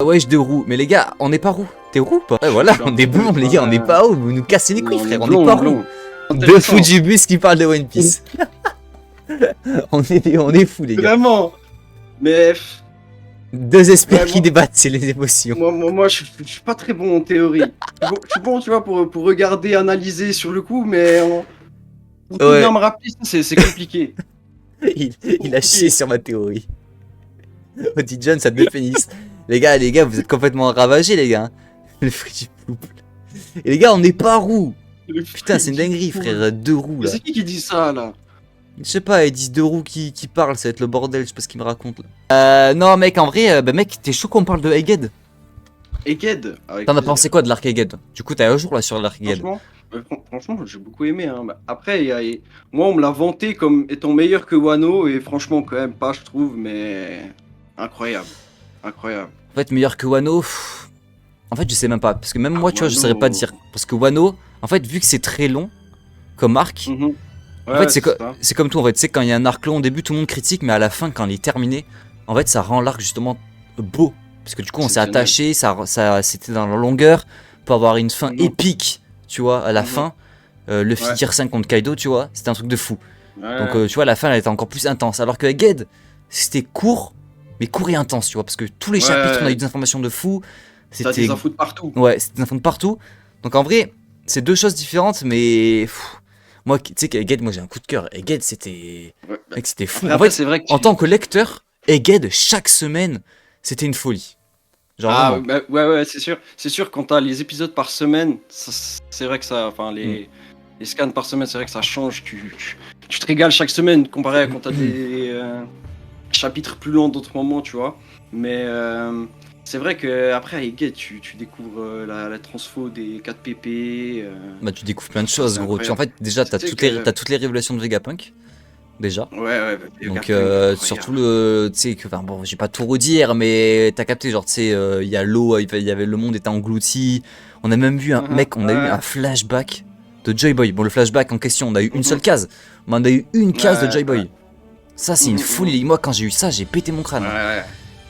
Ouais, je deux roues. Mais les gars, on n'est pas roux. T'es roux ou pas? Ouais, voilà, on est blond, les gars, on n'est pas roux. Vous nous cassez les couilles, frère, on n'est pas roux. Deux fous du bus qui parlent de One Piece. On est fous, les gars. Vraiment. Mais Deux esprits qui débattent, c'est les émotions. moi je suis pas très bon en théorie. Je suis bon, tu vois, pour regarder, analyser sur le coup, mais pour tout bien me rappeler, c'est compliqué. Il a chié sur ma théorie. Oti John, ça te pénis. Les gars, vous êtes complètement ravagés, les gars. Le fruit du pouple. Et les gars, on n'est pas roux. Putain, c'est une dinguerie, frère. Deux roues, là. C'est qui dit ça, là? Je sais pas, ils disent deux roues qui parlent, ça va être le bordel, je sais pas ce qu'ils me racontent là. Non, mec, en vrai, bah, mec, t'es chaud qu'on parle de Egghead. Egghead. T'en as pensé quoi de l'arc Egghead? Du coup, t'as un jour là sur l'arc Egghead. Franchement, j'ai beaucoup aimé. Hein. Après, moi, on me l'a vanté comme étant meilleur que Wano, et franchement, quand même pas, je trouve, mais incroyable. Incroyable. En fait, meilleur que Wano, en fait, je sais même pas. Parce que même moi, tu vois, je saurais pas dire. Parce que Wano, en fait, vu que c'est très long comme arc, Ouais, en fait, c'est comme tout. En fait, tu sais, quand il y a un arc long au début, tout le monde critique, mais à la fin, quand il est terminé, en fait, ça rend l'arc justement beau. Parce que du coup, on s'est attaché, c'était dans la longueur pour avoir une fin épique, tu vois, à la fin. Luffy Tier 5 contre Kaido, tu vois, c'était un truc de fou. Donc, tu vois, la fin, elle était encore plus intense. Alors que Egghead, c'était court, mais court et intense, tu vois, parce que tous les chapitres, on a eu des informations de fou. C'était des infos de partout. Ouais, c'était des infos de partout. Donc, en vrai, c'est deux choses différentes, mais. Moi, tu sais qu'Egghead, moi j'ai un coup de cœur. Egghead, c'était. Mec, c'était fou. Après, en fait, c'est vrai que en tant que lecteur, Egghead, chaque semaine, c'était une folie. Genre bah, ouais, c'est sûr. C'est sûr, quand t'as les épisodes par semaine, c'est vrai que ça. Enfin, les scans par semaine, c'est vrai que ça change. Tu te régales chaque semaine comparé à quand t'as des chapitres plus longs d'autres moments, tu vois. Mais c'est vrai qu'après, à Egghead, tu découvres la transfo des 4 PP. Bah, tu découvres plein de choses, gros. En fait, déjà, t'as toutes les révélations de Vegapunk. Déjà. Ouais, donc surtout tu sais que, enfin bon, j'ai pas tout redire, mais t'as capté, genre tu sais, il y a l'eau, il y avait le monde était englouti. On a même vu un mec, on a eu un flashback de Joy Boy. Bon, le flashback en question, on a eu une seule case, mais on a eu une case de Joy Boy. Ça, c'est une folie. Moi, quand j'ai eu ça, j'ai pété mon crâne.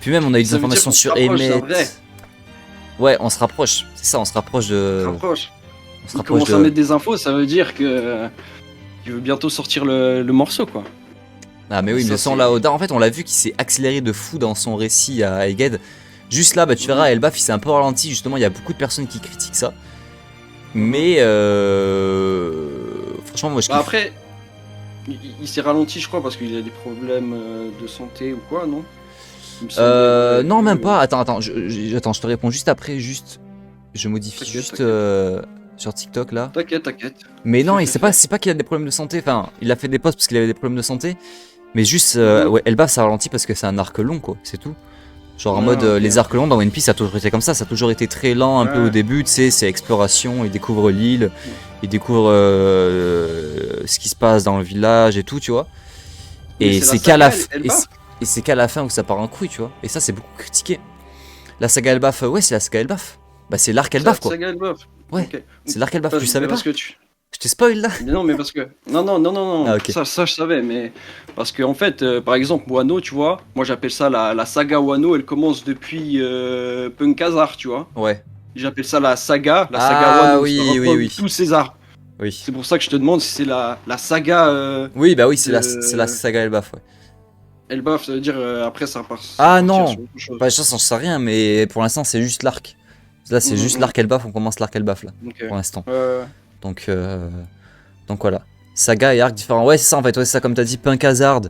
Puis même, on a eu des informations sur Emmet. Ouais, on se rapproche. C'est ça, on se rapproche de. On commence à mettre des infos, ça veut dire que il veut bientôt sortir le morceau, quoi. Ah mais oui, mais sans là, en fait on l'a vu qu'il s'est accéléré de fou dans son récit à Egghead. Juste là, bah tu verras, Elbaf il s'est un peu ralenti, justement il y a beaucoup de personnes qui critiquent ça. Mais franchement moi je kiffe. Bah après, il s'est ralenti je crois parce qu'il a des problèmes de santé ou quoi, non? Non même pas, attends, je te réponds juste après, je modifie juste sur TikTok là. T'inquiète. Mais non, c'est pas qu'il a des problèmes de santé, enfin il a fait des posts parce qu'il avait des problèmes de santé. Mais juste, ouais, Elbaf ça ralentit parce que c'est un arc long quoi, c'est tout. Genre en mode, les arcs longs dans One Piece ça a toujours été comme ça a toujours été très lent un peu au début, tu sais, c'est exploration, il découvre l'île, il découvre ce qui se passe dans le village et tout, tu vois. Et c'est qu'à la fin où ça part en couille, tu vois. Et ça c'est beaucoup critiqué. La saga Elbaf, ouais c'est la saga Elbaf. Bah c'est l'arc Elbaf quoi. Ouais, okay. C'est l'arc Elbaf, tu savais pas Je te spoil là. Mais non, mais parce que. Non. Ah, okay. Ça, je savais, mais. Parce que, en fait, par exemple, Wano, tu vois, moi j'appelle ça la saga Wano, elle commence depuis Punk Hazard, tu vois. Ouais. J'appelle ça la saga Wano. Oui. Tous ces arcs. Oui. C'est pour ça que je te demande si c'est la saga. Oui, bah oui, c'est la saga Elbaf, ouais. Elbaf, ça veut dire après ça part. Ah non, bah ça, j'en sais rien, mais pour l'instant, c'est juste l'arc. Là, c'est juste l'arc Elbaf, on commence l'arc Elbaf là, pour l'instant. Donc voilà. Saga et arc différents. Ouais, c'est ça en fait, ouais, c'est ça, comme t'as dit, Punk Hazard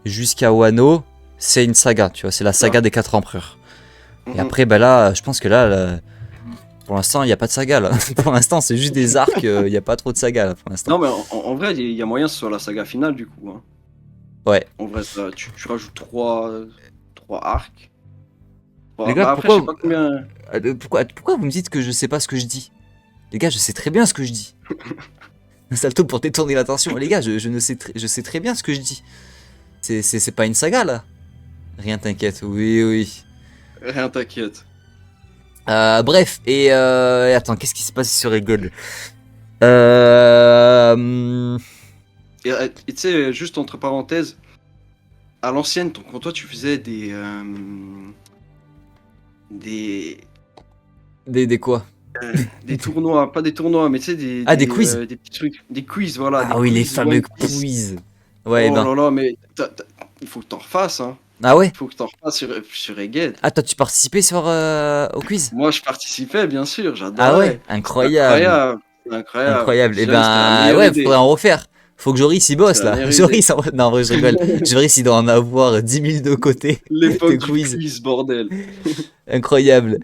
jusqu'à Wano, c'est une saga, tu vois, c'est la saga des 4 empereurs. Et après, bah là, je pense que là pour l'instant, il n'y a pas de saga là. Pour l'instant, c'est juste des arcs, il n'y a pas trop de saga là pour l'instant. Non, mais en vrai, il y a moyen sur la saga finale du coup. Hein. Ouais. En vrai, ça, tu rajoutes 3 arcs. Les gars, après, je sais pas combien... pourquoi vous me dites que je sais pas ce que je dis? Les gars, je sais très bien ce que je dis. Salto pour détourner l'attention. Les gars, je sais très bien ce que je dis. C'est pas une saga là. Rien t'inquiète, oui. Rien t'inquiète. Bref, et attends, qu'est-ce qui s'est passé sur Egghead? Et tu sais, juste entre parenthèses, à l'ancienne, quand toi tu faisais des, Des quoi? des tournois, pas des tournois, mais tu sais, Ah, des quiz? des petits trucs, des quiz, voilà, Ah des oui, les quiz fameux One Piece. quiz. Ouais, Oh ben. là là, mais il faut que t'en refasses, hein. Ah ouais? Il faut que t'en refasses sur Egghead. Ah, toi, tu participais au quiz? Moi, je participais, bien sûr, Ah ouais? j'adorais. C'était Incroyable. incroyable, c'était incroyable. Incroyable. Je Et dirais que c'était la ben, meilleure ouais, faudrait idée. en refaire. Faut que Joris y bosse C'était la là. meilleure idée. Joris, non, en vrai, je rigole. Joris, il doit en avoir 10 000 de côté de L'époque du quiz. quiz, bordel. Incroyable.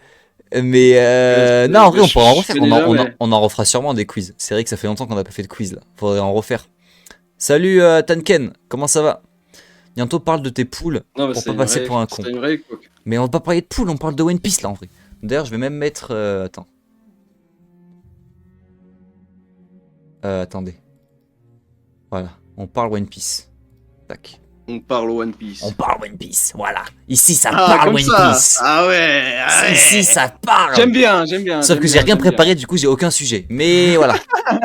Mais non, en vrai, Mais on pourra en je refaire. connais jamais. On en refera sûrement des quiz. C'est vrai que ça fait longtemps qu'on n'a pas fait de quiz là. Faudrait en refaire. Salut Tanken, comment ça va? Bientôt parle de tes poules Non, mais pour pas passer pour un con. c'était une vraie époque. Mais on va pas parler de poules, on parle de One Piece là en vrai. D'ailleurs, je vais même mettre. Attends. Attendez. Voilà, on parle One Piece. Tac. On parle One Piece. On parle One Piece, voilà. Ici, ça Ah, parle comme One ça. Piece. Ah ouais, ah ouais. Ici, ça parle. J'aime bien, j'aime bien. Sauf j'aime que j'ai bien, rien j'aime bien. préparé, du coup, j'ai aucun sujet. Mais voilà.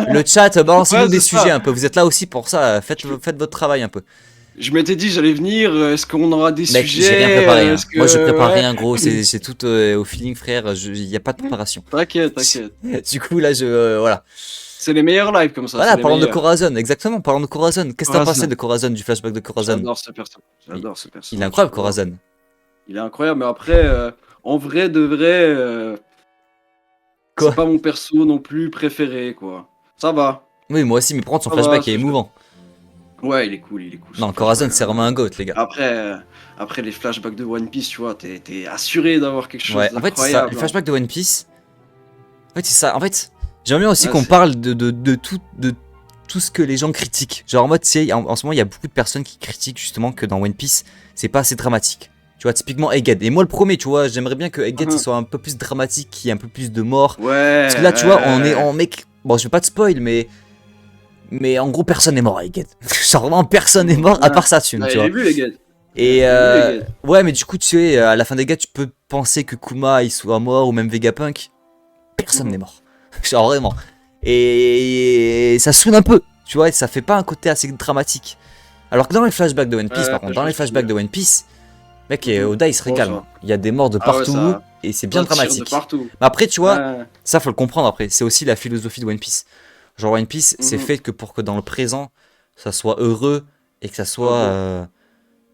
Le chat, balancez-nous Ouais, des c'est sujets ça. un peu. Vous êtes là aussi pour ça. Faites votre travail un peu. Je m'étais dit, j'allais venir. Est-ce qu'on aura des Mec, sujets? j'ai rien préparé. Hein. Est-ce que... Moi, je prépare ouais. rien, gros. C'est tout au feeling, frère. Il n'y a pas de préparation. T'inquiète, t'inquiète. Du coup, là, voilà. C'est les meilleurs lives comme ça. Voilà, c'est les parlons de meilleurs. Corazon. Exactement, parlons de Corazon. Qu'est-ce que t'as Corazon. pensé de Corazon, du flashback de Corazon? J'adore ce perso. J'adore ce perso. Il est incroyable, Corazon. Il est incroyable, mais après, en vrai de vrai, Quoi? c'est pas mon perso non plus préféré, quoi. Ça va. Oui, moi aussi, mais par contre, son Ça va, flashback est ce émouvant. Ouais, il est cool, il est cool. Non, son Corazon, flashback. c'est vraiment un goat, les gars. Après les flashbacks de One Piece, tu vois, t'es assuré d'avoir quelque chose Ouais, en fait, c'est ça. d'incroyable. Les flashbacks de One Piece. En fait, c'est ça. En fait, j'aimerais bien aussi Ouais, qu'on c'est- parle de tout ce que les gens critiquent. Genre, en mode, tu sais, en ce moment, il y a beaucoup de personnes qui critiquent justement que dans One Piece, c'est pas assez dramatique. Tu vois, typiquement Egghead. Et moi, le premier, tu vois, j'aimerais bien que Egghead Mhm. soit un peu plus dramatique, qu'il y ait un peu plus de morts. Ouais. Parce que là, tu vois, on est ouais. en mec. Bon, je vais pas te spoil, mais en gros, personne n'est mort à Egghead. Genre, vraiment, personne n'est mort à part Satsune, Ouais, tu vois. j'ai vu les gars. Et J'ai vu les gars. ouais, mais du coup, tu sais, à la fin des gars, tu peux penser que Kuma il soit mort ou même Vegapunk. Personne Mhm. n'est mort. Genre vraiment. Et ça saoule un peu, tu vois, et ça fait pas un côté assez dramatique. Alors que dans les flashbacks de One Piece, Ouais, par contre, je dans vois les ce que tu flashbacks veux de dire. One Piece, mec, Mhm. Oda il se Bon, régale. ça. Hein. Il y a des morts de Ah ouais, partout ça- et c'est bien Ça tire dramatique. de partout. Mais après, tu vois, Ouais. ça faut le comprendre après. C'est aussi la philosophie de One Piece. Genre One Piece, c'est Mhm. fait que pour que dans le présent, ça soit heureux et que ça soit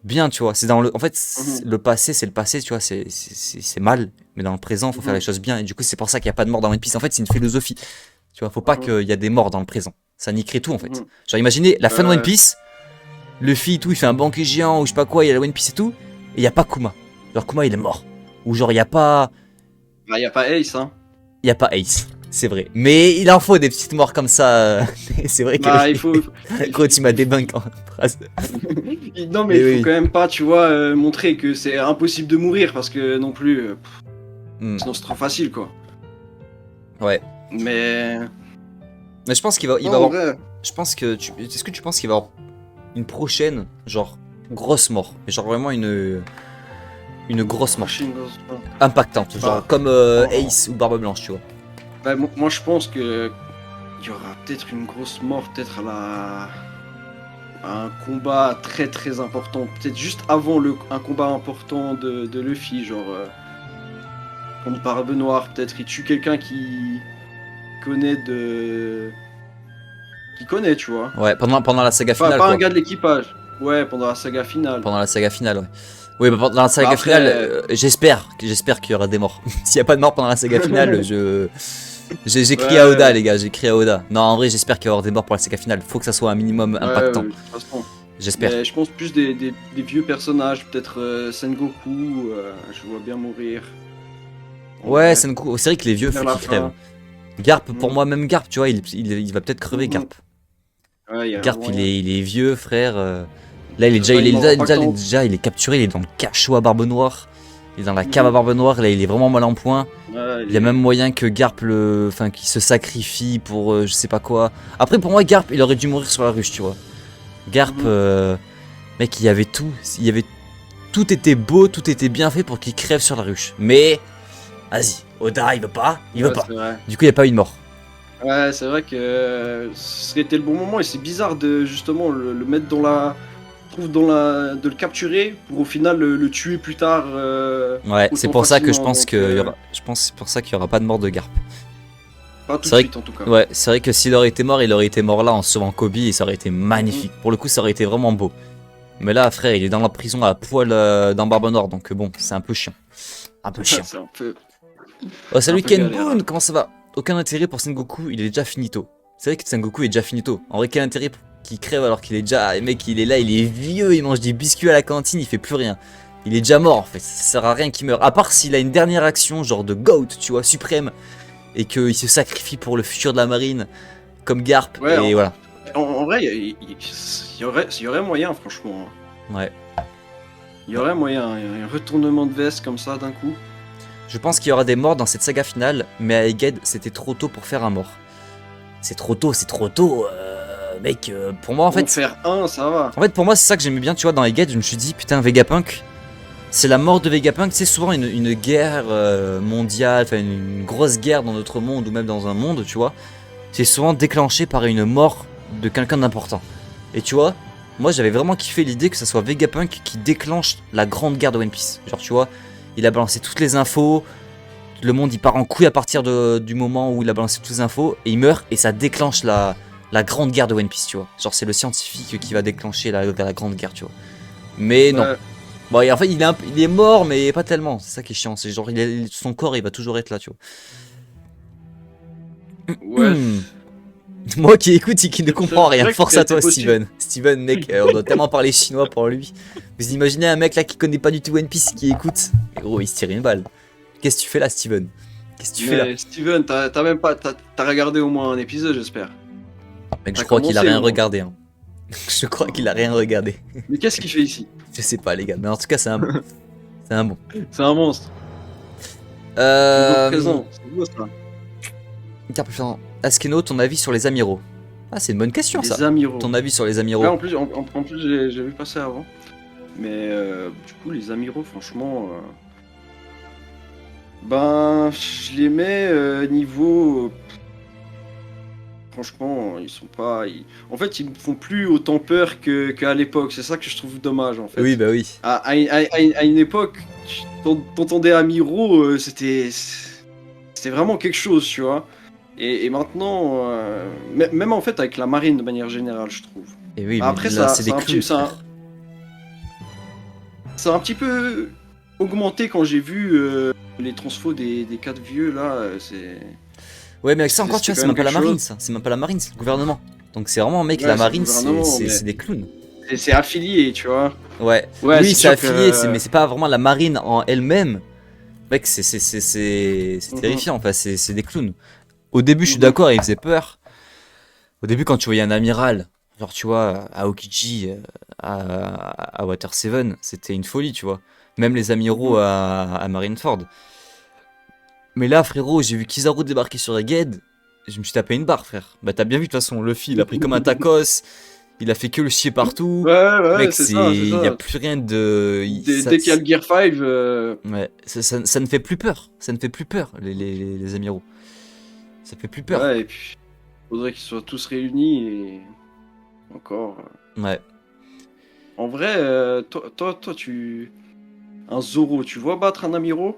bien, tu vois. C'est dans le, en fait, le passé, c'est le passé, tu vois. C'est mal, mais dans le présent, faut faire Mhm. les choses bien. Et du coup, c'est pour ça qu'il n'y a pas de mort dans One Piece. En fait, c'est une philosophie. Tu vois, faut pas qu'il y a des morts dans le présent. Ça niquerait tout en fait. Mhm. Genre, imaginez la fin de Ouais. One Piece, Luffy, tout, il fait un banquet géant ou je sais pas quoi, il y a la One Piece et tout, et il y a pas Kuma. Genre Kuma, il est mort. Ou genre il y a pas Bah, y a pas Ace, hein. il y a pas Ace, c'est vrai. Mais il en faut des petites morts comme ça. C'est vrai que Bah, il faut. gros, tu m'as débunk en phrase. Non, mais Mais il faut oui. quand même pas, tu vois, montrer que c'est impossible de mourir parce que non plus. Hmm. Sinon, c'est trop facile, quoi. Ouais. Mais. Mais je pense qu'il va, il Non, va en avoir. vrai. Je pense que est-ce que tu penses qu'il va avoir une prochaine genre grosse mort, mais genre vraiment une grosse mort Machine Goes Wrong. impactante, genre Bah. comme Oh. Ace ou Barbe Blanche, tu vois. Bah, moi, je pense que. Il y aura peut-être une grosse mort, peut-être à un combat très très important. Peut-être juste avant un combat important de Luffy, genre. Contre Barbe Noire, peut-être il tue quelqu'un qui connaît de. Qui connaît, tu vois. Ouais, pendant la saga Pas, finale. pas Quoi. un gars de l'équipage. Ouais, pendant la saga finale. Pendant la saga finale, ouais. Oui, bah, pendant la saga Bah, après, finale, j'espère qu'il y aura des morts. S'il n'y a pas de mort pendant la saga finale, j'ai crié à Ouais. Oda, les gars, j'ai crié à Oda. Non, en vrai, j'espère qu'il va y avoir des morts pour la saga finale. Faut que ça soit un minimum impactant. Ouais, de toute façon. J'espère. Mais je pense plus des vieux personnages, peut-être Sengoku, je vois bien mourir. Ouais, c'est vrai que les vieux, Vers faut la qu'ils fin. crèvent. Garp, pour Mhm. moi, même Garp, tu vois, il va peut-être crever, Mhm. Garp. Ouais, y a Garp, moyen. il est vieux, frère. Là, il est déjà, Bah, il est il m'aura pas déjà, tant. il est capturé, il est dans le cachot à Barbe Noire. Il est dans la cave à Barbe Noire, là, il est vraiment mal en point. Ouais, Il y a même moyen que Garp qu'il se sacrifie pour je sais pas quoi. Après, pour moi, Garp, il aurait dû mourir sur la ruche, tu vois. Garp, mec, il y avait tout. Tout était beau, tout était bien fait pour qu'il crève sur la ruche. Mais, vas-y, Oda, il veut pas. Il veut Ouais, pas. c'est vrai. Du coup, il n'y a pas eu de mort. Ouais, c'est vrai que ce serait été le bon moment et c'est bizarre de justement le mettre dans la. trouve de le capturer pour au final le tuer plus tard. Ouais, c'est autant pour ça que je facilement, pense donc, que je pense c'est pour ça qu'il y aura pas de mort de Garp. pas tout C'est de vrai suite en tout cas. Ouais, c'est vrai que s'il aurait été mort, il aurait été mort là en sauvant Kobe et ça aurait été magnifique. Mhm. Pour le coup, ça aurait été vraiment beau. Mais là, frère, il est dans la prison à poil dans Barbe Noire, donc bon, c'est un peu chiant. Un peu chiant. C'est un peu. Oh, un salut peu Ken galère, Boone, hein. comment ça va? Aucun intérêt pour Sengoku, il est déjà finito. C'est vrai que Sengoku est déjà finito. En vrai, quel intérêt pour qu'il crève alors qu'il est déjà. Le mec, il est là, il est vieux, il mange des biscuits à la cantine, il fait plus rien. Il est déjà mort en fait, ça sert à rien qu'il meure. À part s'il a une dernière action, genre de GOAT, tu vois, suprême, et qu'il se sacrifie pour le futur de la marine, comme Garp, Ouais, et voilà. en vrai, il y aurait moyen, franchement. Ouais. Il y aurait moyen, un retournement de veste comme ça d'un coup. Je pense qu'il y aura des morts dans cette saga finale, mais à Egghead, c'était trop tôt pour faire un mort. C'est trop tôt, mec, pour moi en Pour en fait. faire un, ça va. En fait, pour moi, c'est ça que j'aimais bien, tu vois, dans Egghead, je me suis dit, putain, Vegapunk, c'est la mort de Vegapunk, c'est souvent une guerre mondiale, enfin une grosse guerre dans notre monde ou même dans un monde, tu vois. C'est souvent déclenché par une mort de quelqu'un d'important. Et tu vois, moi j'avais vraiment kiffé l'idée que ça soit Vegapunk qui déclenche la grande guerre de One Piece. Genre, tu vois, il a balancé toutes les infos, le monde il part en couille à partir du moment où il a balancé toutes les infos, et il meurt, et ça déclenche la grande guerre de One Piece, tu vois. Genre, c'est le scientifique qui va déclencher la grande guerre, tu vois. Mais non. Ouais. Bon, et en fait, il est mort, mais pas tellement. C'est ça qui est chiant. C'est genre, son corps, il va toujours être là, tu vois. Ouais. Moi qui écoute et qui ne comprend C'est rien. vrai que Force à toi, c'est possible. Steven. Steven, mec, on doit tellement parler chinois pour lui. Vous imaginez un mec là qui connaît pas du tout One Piece qui écoute. Et gros, il se tire une balle. Qu'est-ce que tu fais là, Steven? Qu'est-ce que tu fais là? Mais Steven, t'as même pas. T'as regardé au moins un épisode, j'espère. Mec, je t'as crois qu'il a commencé, rien au moins. regardé. Hein. Je crois qu'il a rien regardé. Mais qu'est-ce qu'il fait ici? Je sais pas, les gars. Mais en tout cas, c'est un bon. C'est un bon. C'est un monstre. Euh. Présent. C'est beau ça. Askeno, ton avis sur les amiraux? Ah, c'est une bonne question ça. Les amiraux. Ton avis sur les amiraux? Ouais, en plus j'ai vu passer avant. Mais du coup, les amiraux, franchement. Ben, je les mets niveau. Franchement, ils sont pas. En fait, ils me font plus autant peur qu'à l'époque. C'est ça que je trouve dommage en fait. Oui, bah oui. À une époque, t'entendais amiraux, c'était vraiment quelque chose, tu vois. Et maintenant, même en fait avec la marine de manière générale, je trouve. Et oui, mais Après, là, c'est des clowns, frère. ça a un petit peu augmenté quand j'ai vu les transfos des 4 vieux là. C'est. Ouais, mais avec ça encore, tu vois, c'est c'est quand même pas même la quelque marine, chose. ça. C'est même pas la marine, c'est le gouvernement. Donc c'est vraiment, mec, Ouais, la c'est le marine, gouvernement, mais- c'est des clowns. C'est affilié, tu vois. Ouais. Ouais, Oui, c'est c'est sûr affilié, que- mais c'est pas vraiment la marine en elle-même. Mec, c'est Mhm. terrifiant, enfin, c'est des clowns. Au début, je suis Mhm. d'accord, ils faisaient peur. Au début, quand tu voyais un amiral, genre, tu vois, à Aokiji, à Water 7, c'était une folie, tu vois. Même les amiraux Mhm. à Marineford. Mais là, frérot, j'ai vu Kizaru débarquer sur Egghead. Je me suis tapé une barre, frère. Bah, t'as bien vu, de toute façon, Luffy, il a pris comme un tacos. Il a fait que le chier partout. Ouais, Mec, c'est ça, c'est il y a ça. plus rien de. Dès qu'il y a le Gear 5, Ouais, ça ne fait plus peur. Ça ne fait plus peur, les amiraux. Ça fait plus peur. ouais, et puis faudrait qu'ils soient tous réunis et encore. Ouais. En vrai, toi, tu. Un Zoro, tu vois battre un Amiro?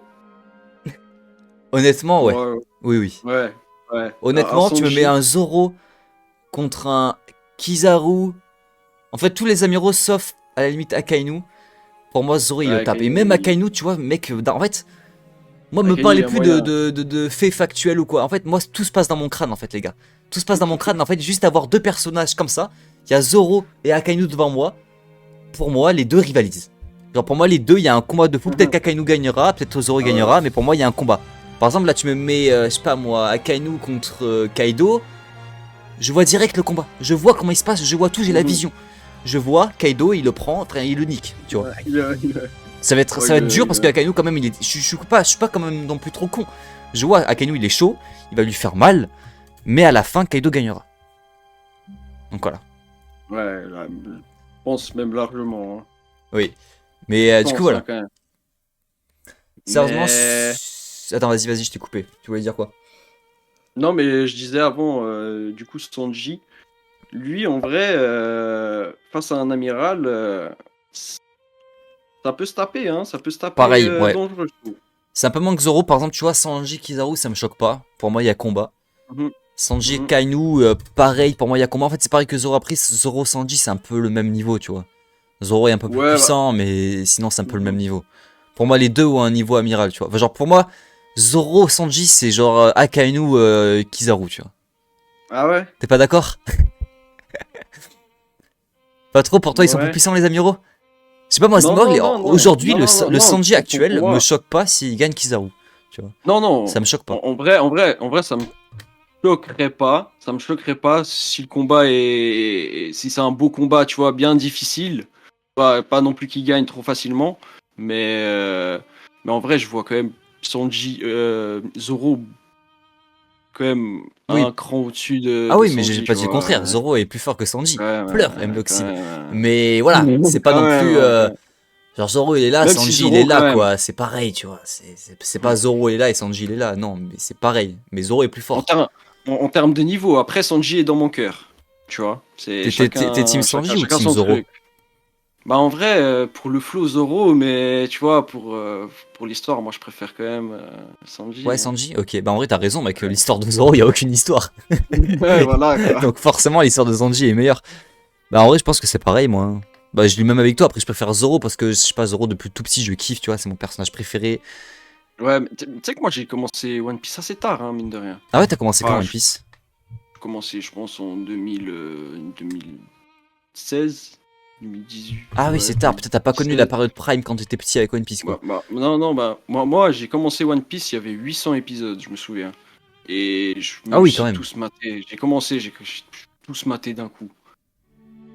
Honnêtement, ouais. Ouais, Oui, oui. ouais, ouais. Un Honnêtement, tu me mets Sanji. un Zoro contre un Kizaru. En fait, tous les amiraux sauf à la limite Akainu. Pour moi, Zoro il le Ouais, tape. Et même Akainu, tu vois, mec, en fait, moi, me Akainu, il parlez a plus moyen. de faits factuels ou quoi. En fait, moi, tout se passe dans mon crâne, en fait, les gars. Tout se passe dans mon crâne. En fait, juste avoir deux personnages comme ça. Il y a Zoro et Akainu devant moi. Pour moi, les deux rivalisent. Genre, pour moi, les deux, il y a un combat de fou. Peut-être qu'Akainu gagnera, peut-être Zoro gagnera, mais pour moi, il y a un combat. Par exemple, là, tu me mets, je sais pas moi, Akainu contre Kaido. Je vois direct le combat. Je vois comment il se passe, je vois tout, j'ai la vision. Je vois Kaido, il le prend, enfin, il le nique, tu vois. Ça va être, Ouais, ça va être dur parce qu'Akainu, quand même, il est. Je suis pas quand même non plus trop con. Je vois Akainu, il est chaud, il va lui faire mal, mais à la fin, Kaido gagnera. Donc voilà. Ouais, là, je pense même largement. Hein. Oui. Mais Je du pense, coup, voilà. hein, quand même. Sérieusement. Mais- Attends, vas-y, je t'ai coupé. Tu voulais dire quoi? Non, mais je disais avant, du coup, Sanji, lui, en vrai, face à un amiral, ça peut se taper, hein. Ça peut se taper Pareil, ouais. dangereux, je trouve. C'est un peu moins que Zoro, par exemple, tu vois, Sanji Kizaru, ça me choque pas. Pour moi, il y a combat. Mhm. Sanji Mhm. Kainu, pareil, pour moi, il y a combat. En fait, c'est pareil que Zoro après, Zoro Sanji, c'est un peu le même niveau, tu vois. Zoro est un peu plus Ouais, bah, puissant, mais sinon, c'est un peu le même mhm. niveau. Pour moi, les deux ont un niveau amiral, tu vois. Enfin, genre, pour moi, Zoro Sanji, c'est genre Akainu Kizaru, tu vois. Ah ouais? T'es pas d'accord? Pas trop, pour toi, ils sont plus Ouais. puissants, les amiraux? Je sais pas, moi, Non, moi, non, non, non. aujourd'hui, Non, non, non, le non. Sanji Pour actuel me moi. choque pas s'il gagne Kizaru, tu vois. Non, non. Ça me choque pas. En vrai, ça me choquerait pas. Ça me choquerait pas si le combat si c'est un beau combat, tu vois, bien difficile. Pas non plus qu'il gagne trop facilement. Mais en vrai, je vois quand même Sanji, Zoro quand même Oui. un cran au-dessus Ah de oui, mais j'ai Sanji, pas tu dit le vois. contraire. Zoro est plus fort que Sanji. Quand même, Pleure, quand Mloxid. même. Mais voilà, c'est pas Quand non même, plus. ouais. Genre Zoro il est là, Même si Sanji il est Zoro, quand là, même. quoi. C'est pareil, tu vois. C'est pas Zoro est là et Sanji il est là. Non, mais c'est pareil. Mais Zoro est plus En, fort. ter- en termes de niveau, après Sanji est dans mon cœur. Tu vois, c'est T'es team Sanji ou chacun team son Zoro? truc. Bah en vrai, pour le flow Zoro, mais tu vois, pour l'histoire, moi je préfère quand même Ouais, Sanji, hein. Sanji? Ok, bah en vrai t'as raison, mec. Ouais. L'histoire de Zoro, y a aucune histoire. Ouais, voilà quoi. Donc forcément l'histoire de Sanji est meilleure. Bah en vrai, je pense que c'est pareil, moi, hein. Bah je lis même avec toi. Après, je préfère Zoro parce que je sais pas, Zoro depuis tout petit, je kiffe, tu vois. C'est mon personnage préféré. Ouais, mais tu sais que moi j'ai commencé One Piece assez tard, hein, mine de rien. Ah ouais, t'as commencé quand Enfin, One j'ai Piece? commencé, je pense, en 2016, 2018, Ah oui, ouais, c'est tard. Peut-être t'as pas connu la 2016. période Prime quand t'étais petit avec One Piece, quoi. Non, non, bah, moi j'ai commencé One Piece, il y avait 800 épisodes, je me souviens. Et je Ah me oui, quand suis même. tous maté. J'ai tous maté d'un coup.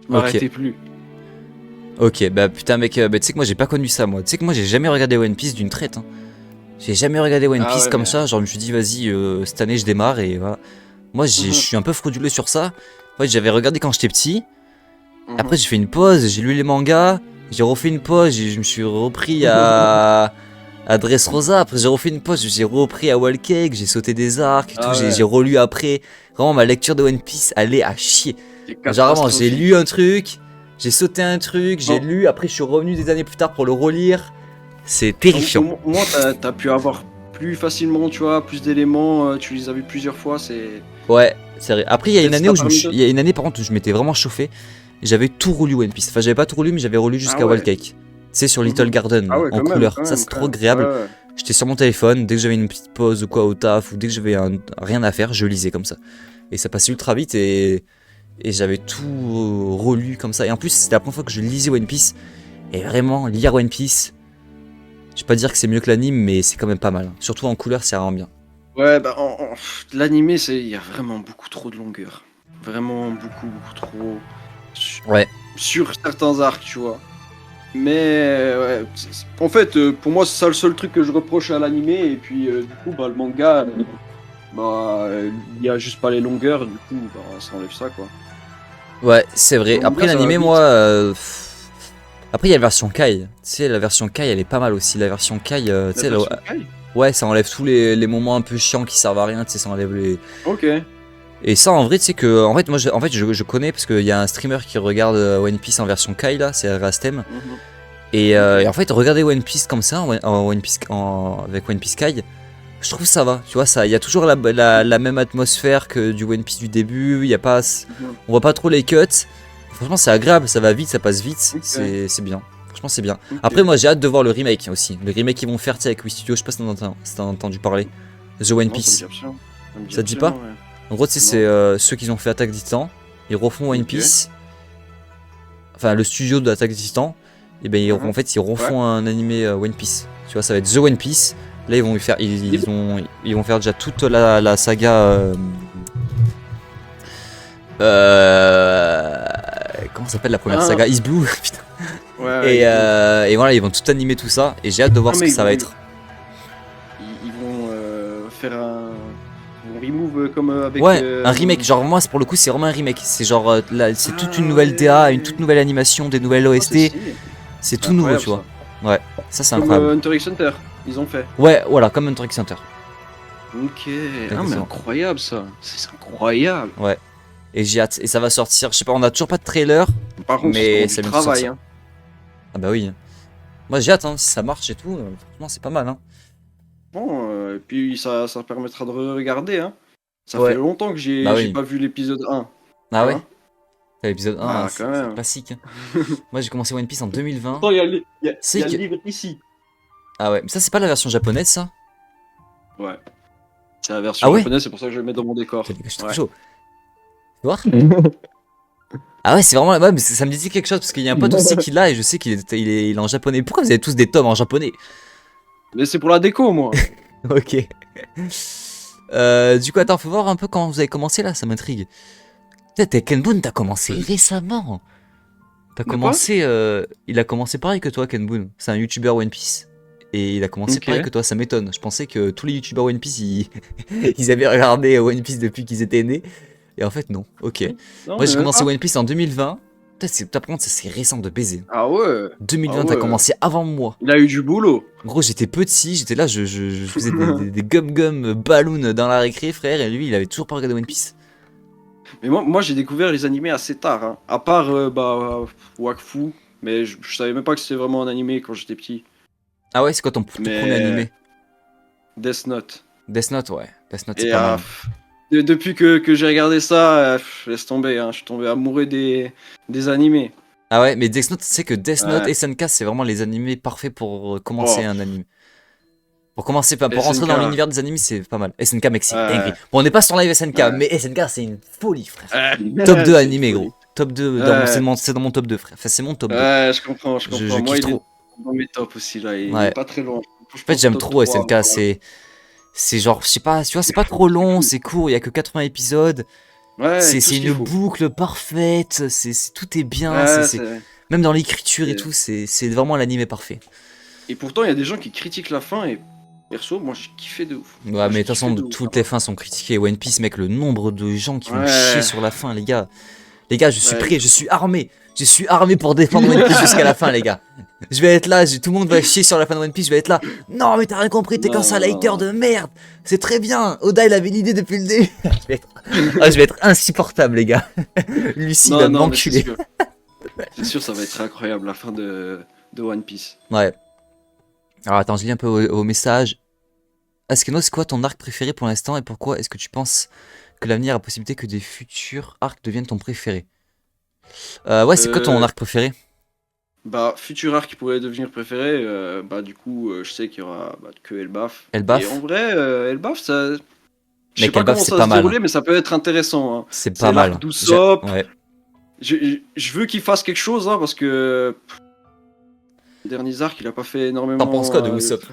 Je Ok. m'arrêtais plus. Ok, bah putain mec, bah, tu sais que moi j'ai pas connu ça moi. Tu sais que moi j'ai jamais regardé One Piece d'une traite, hein. J'ai jamais regardé One Ah Piece ouais, comme mais. ça, genre je me suis dit vas-y, cette année je démarre et voilà. Moi je Mhm, suis un peu frauduleux sur ça. En fait j'avais regardé quand j'étais petit, mhm. après j'ai fait une pause, j'ai lu les mangas, j'ai refait une pause, je me suis repris à Dressrosa, après j'ai refait une pause, j'ai repris à Wall Cake, j'ai sauté des arcs et tout, Ah j'ai ouais, relu après. Vraiment ma lecture de One Piece elle est à chier. c'est Genre vraiment, j'ai catastrophique. lu un truc, j'ai sauté un truc, j'ai Non, lu, après je suis revenu des années plus tard pour le relire. C'est au terrifiant. moins, t'as pu avoir plus facilement, tu vois, plus d'éléments, tu les as vus plusieurs fois, c'est. Ouais, c'est vrai. Après, il y a une Ça année t'a où permis de. il y a une année par contre où je m'étais vraiment chauffé. J'avais tout relu One Piece. Enfin, j'avais pas tout relu, mais j'avais relu Ah jusqu'à Wall ouais. Cake. C'est sur Little Mhm. Garden, Ah là, ouais, en couleur. quand Ça, même, c'est quand trop même. Ouais, agréable. ouais. J'étais sur mon téléphone, dès que j'avais une petite pause ou quoi au taf, ou dès que j'avais rien à faire, je lisais comme ça. Et ça passait ultra vite et j'avais tout relu comme ça. Et en plus, c'était la première fois que je lisais One Piece. Et vraiment, lire One Piece, je vais pas dire que c'est mieux que l'anime, mais c'est quand même pas mal. Surtout en couleur, c'est vraiment bien. Ouais, bah, l'animé, il y a vraiment beaucoup trop de longueur. Vraiment beaucoup trop. Sur, Ouais. sur certains arcs, tu vois. Mais ouais, en fait, pour moi, c'est ça le seul truc que je reproche à l'animé. Et puis, du coup, bah, le manga, il y a juste pas les longueurs. Du coup, bah, ça enlève ça, quoi. Ouais, c'est vrai. Le Après, manga, ça va l'animé, vite. moi. Après, il y a la version Kai. Tu sais, la version Kai, elle est pas mal aussi. La version Kai, tu La sais, version Kai. ouais, ça enlève tous les moments un peu chiants qui servent à rien. Tu sais, ça enlève les. Ok. Et ça, en vrai, tu sais que. En fait, moi, je connais parce qu'il y a un streamer qui regarde One Piece en version Kai, là, c'est Rastem. Mhm. Et Ok. en fait, regarder One Piece comme ça, avec One Piece Kai, je trouve ça va. Tu vois, ça, il y a toujours la même atmosphère que du One Piece du début. Il y a pas, Mhm. on voit pas trop les cuts. Franchement, c'est agréable, ça va vite, ça passe vite. Ok. C'est bien. Franchement, c'est bien. Ok. Après, moi, j'ai hâte de voir le remake aussi. Le remake qu'ils vont faire, tu sais, avec Wii Studio. Je sais pas si t'as entendu parler. The One Non, ça me Piece. dit absolument. Ça me dit Ça te dit pas? absolument rien. En gros, tu sais, Non. c'est ceux qui ont fait Attack des Titans. Ils refont One Ok. Piece. Enfin, le studio d'Attack des Titans. Et ben, Mhm. en fait, ils Ouais. refont un animé One Piece. Tu vois, ça va être The One Piece. Là, ils vont faire, ils vont faire déjà toute la saga. Comment s'appelle la première Ah, saga? Is Blue. Putain. ouais, ouais, Et voilà, ils vont tout animer tout ça. Et j'ai hâte de voir Ah, ce mais que ils ça va vont- être. ils vont faire un remove comme avec. Ouais, un remake. Genre, moi, pour le coup, c'est vraiment un remake. C'est genre, là, c'est toute une nouvelle DA, une toute nouvelle animation, des nouvelles Oh, OST. c'est stylé. C'est tout C'est nouveau, incroyable, tu vois. ça. Ouais, ça, c'est Comme incroyable. Hunter x Hunter, ils ont fait. Ouais, voilà, comme Hunter x Hunter. Ok. Ah, mais Exactement. incroyable ça. C'est incroyable. Ouais. Et j'ai hâte. Et ça va sortir. Je sais pas, on a toujours pas de trailer. Par contre, Mais c'est ça du vient de travail. sortir. Hein. Ah bah oui. Moi j'ai hâte, hein, si ça marche et tout, franchement c'est pas mal. Hein. Bon, et puis ça permettra de regarder. Hein. Ça fait Ouais, longtemps que bah j'ai oui. pas vu l'épisode 1. Ah ouais, Hein. l'épisode 1, Bah, quand c'est même. classique. Hein. Moi j'ai commencé One Piece en 2020. Pourtant, il y a le, il y C'est a le que... livre ici. Ah ouais, mais ça c'est pas la version japonaise ça? Ouais. C'est la Ah version ouais? japonaise, c'est pour ça que je le mets dans mon décor. Je suis trop Ouais. chaud. Tu vois? Ah ouais, c'est vraiment... Ouais, mais ça me disait quelque chose parce qu'il y a un pote aussi qui l'a et je sais qu'il est en japonais. Pourquoi vous avez tous des tomes en japonais? Mais c'est pour la déco, moi. Ok. Du coup, attends, faut voir un peu quand vous avez commencé là, ça m'intrigue. Peut-être Kenbun, t'as commencé récemment. T'as De quoi? commencé. Il a commencé pareil que toi, Kenbun. C'est un youtubeur One Piece. Et il a commencé Ok. pareil que toi, ça m'étonne. Je pensais que tous les youtubeurs One Piece, ils avaient regardé One Piece depuis qu'ils étaient nés. Et en fait, non. Ok. Non, Moi, mais j'ai même commencé pas. One Piece en 2020. Par contre, ça c'est récent de baiser. Ah ouais. Ah 2020, t'as ouais. commencé avant moi. Il a eu du boulot. Gros, j'étais petit, j'étais là, je faisais des gum-gum balloons dans la récré, frère, et lui, il avait toujours pas regardé One Piece. Mais moi j'ai découvert les animés assez tard. Hein. À part Wakfu. Mais je savais même pas que c'était vraiment un animé quand j'étais petit. Ah ouais, c'est quoi ton tout premier Mais animé? Death Note. Death Note, ouais. Death Note, c'est Et pas mal. depuis que j'ai regardé ça, laisse tomber. Hein. Je suis tombé amoureux des animés. Ah ouais, mais Death Note, tu sais que Death Note Ouais. et SNK, c'est vraiment les animés parfaits pour commencer Oh, un anime. Pour commencer, enfin, pour rentrer SNK. dans l'univers des animés, c'est pas mal. SNK, mec, c'est dinguerie. Ouais. Bon, on n'est pas sur live SNK, Ouais. mais SNK, c'est une folie, frère. Ouais. Top 2 C'est une animé, folie. gros. Top 2, Ouais. c'est dans mon top 2, frère. Enfin, c'est mon top 2. Ouais, je comprends, je comprends. Je Moi, kiffe il est trop. dans mes tops aussi, là. Il est Ouais. pas très loin. Je En fait, pense j'aime top trop 3. SNK, c'est genre, je sais pas, tu vois, c'est pas trop long, c'est court, il y a que 80 épisodes. Ouais, tout C'est ce qu'il une faut. boucle parfaite, tout est bien, Ouais, c'est... même dans l'écriture et c'est- tout, c'est vraiment l'anime parfait. Et pourtant, il y a des gens qui critiquent la fin et perso, moi, j'ai kiffé de ouf. Ouais, Moi, mais j'ai de toute façon, kiffé de ouf. toutes les fins sont critiquées. One Piece, mec, le nombre de gens qui vont chier Ouais. sur la fin, les gars. Les gars, je suis Ouais. prêt, je suis armé. Je suis armé pour défendre One Piece jusqu'à la fin, les gars. Je vais être là, tout le monde va chier sur la fin de One Piece, je vais être là. Non, mais t'as rien compris, t'es qu'un sale hater de merde. C'est très bien. Oda, il avait l'idée depuis le début. Je vais être insupportable, les gars. Lucie va Non, mais c'est m'enculer. sûr. C'est sûr, ça va être incroyable, la fin de One Piece. Ouais. Alors attends, je lis un peu au message. Askeno, c'est quoi ton arc préféré pour l'instant et pourquoi est-ce que tu penses que l'avenir a la possibilité que des futurs arcs deviennent ton préféré? Ouais, c'est quoi ton Euh, arc préféré? futur arc qui pourrait devenir préféré, du coup, je sais qu'il y aura que Elbaf. Et Elbaf? en vrai, Elbaf, ça... Je sais Mec, pas Elbaf, comment c'est ça va pas se mal. dérouler, mais ça peut être intéressant. Hein. C'est pas C'est l'arc mal. d'Usopp. Ouais. Je veux qu'il fasse quelque chose, hein, parce que... Le dernier arc, il a pas fait énormément... T'en penses quoi de Usopp?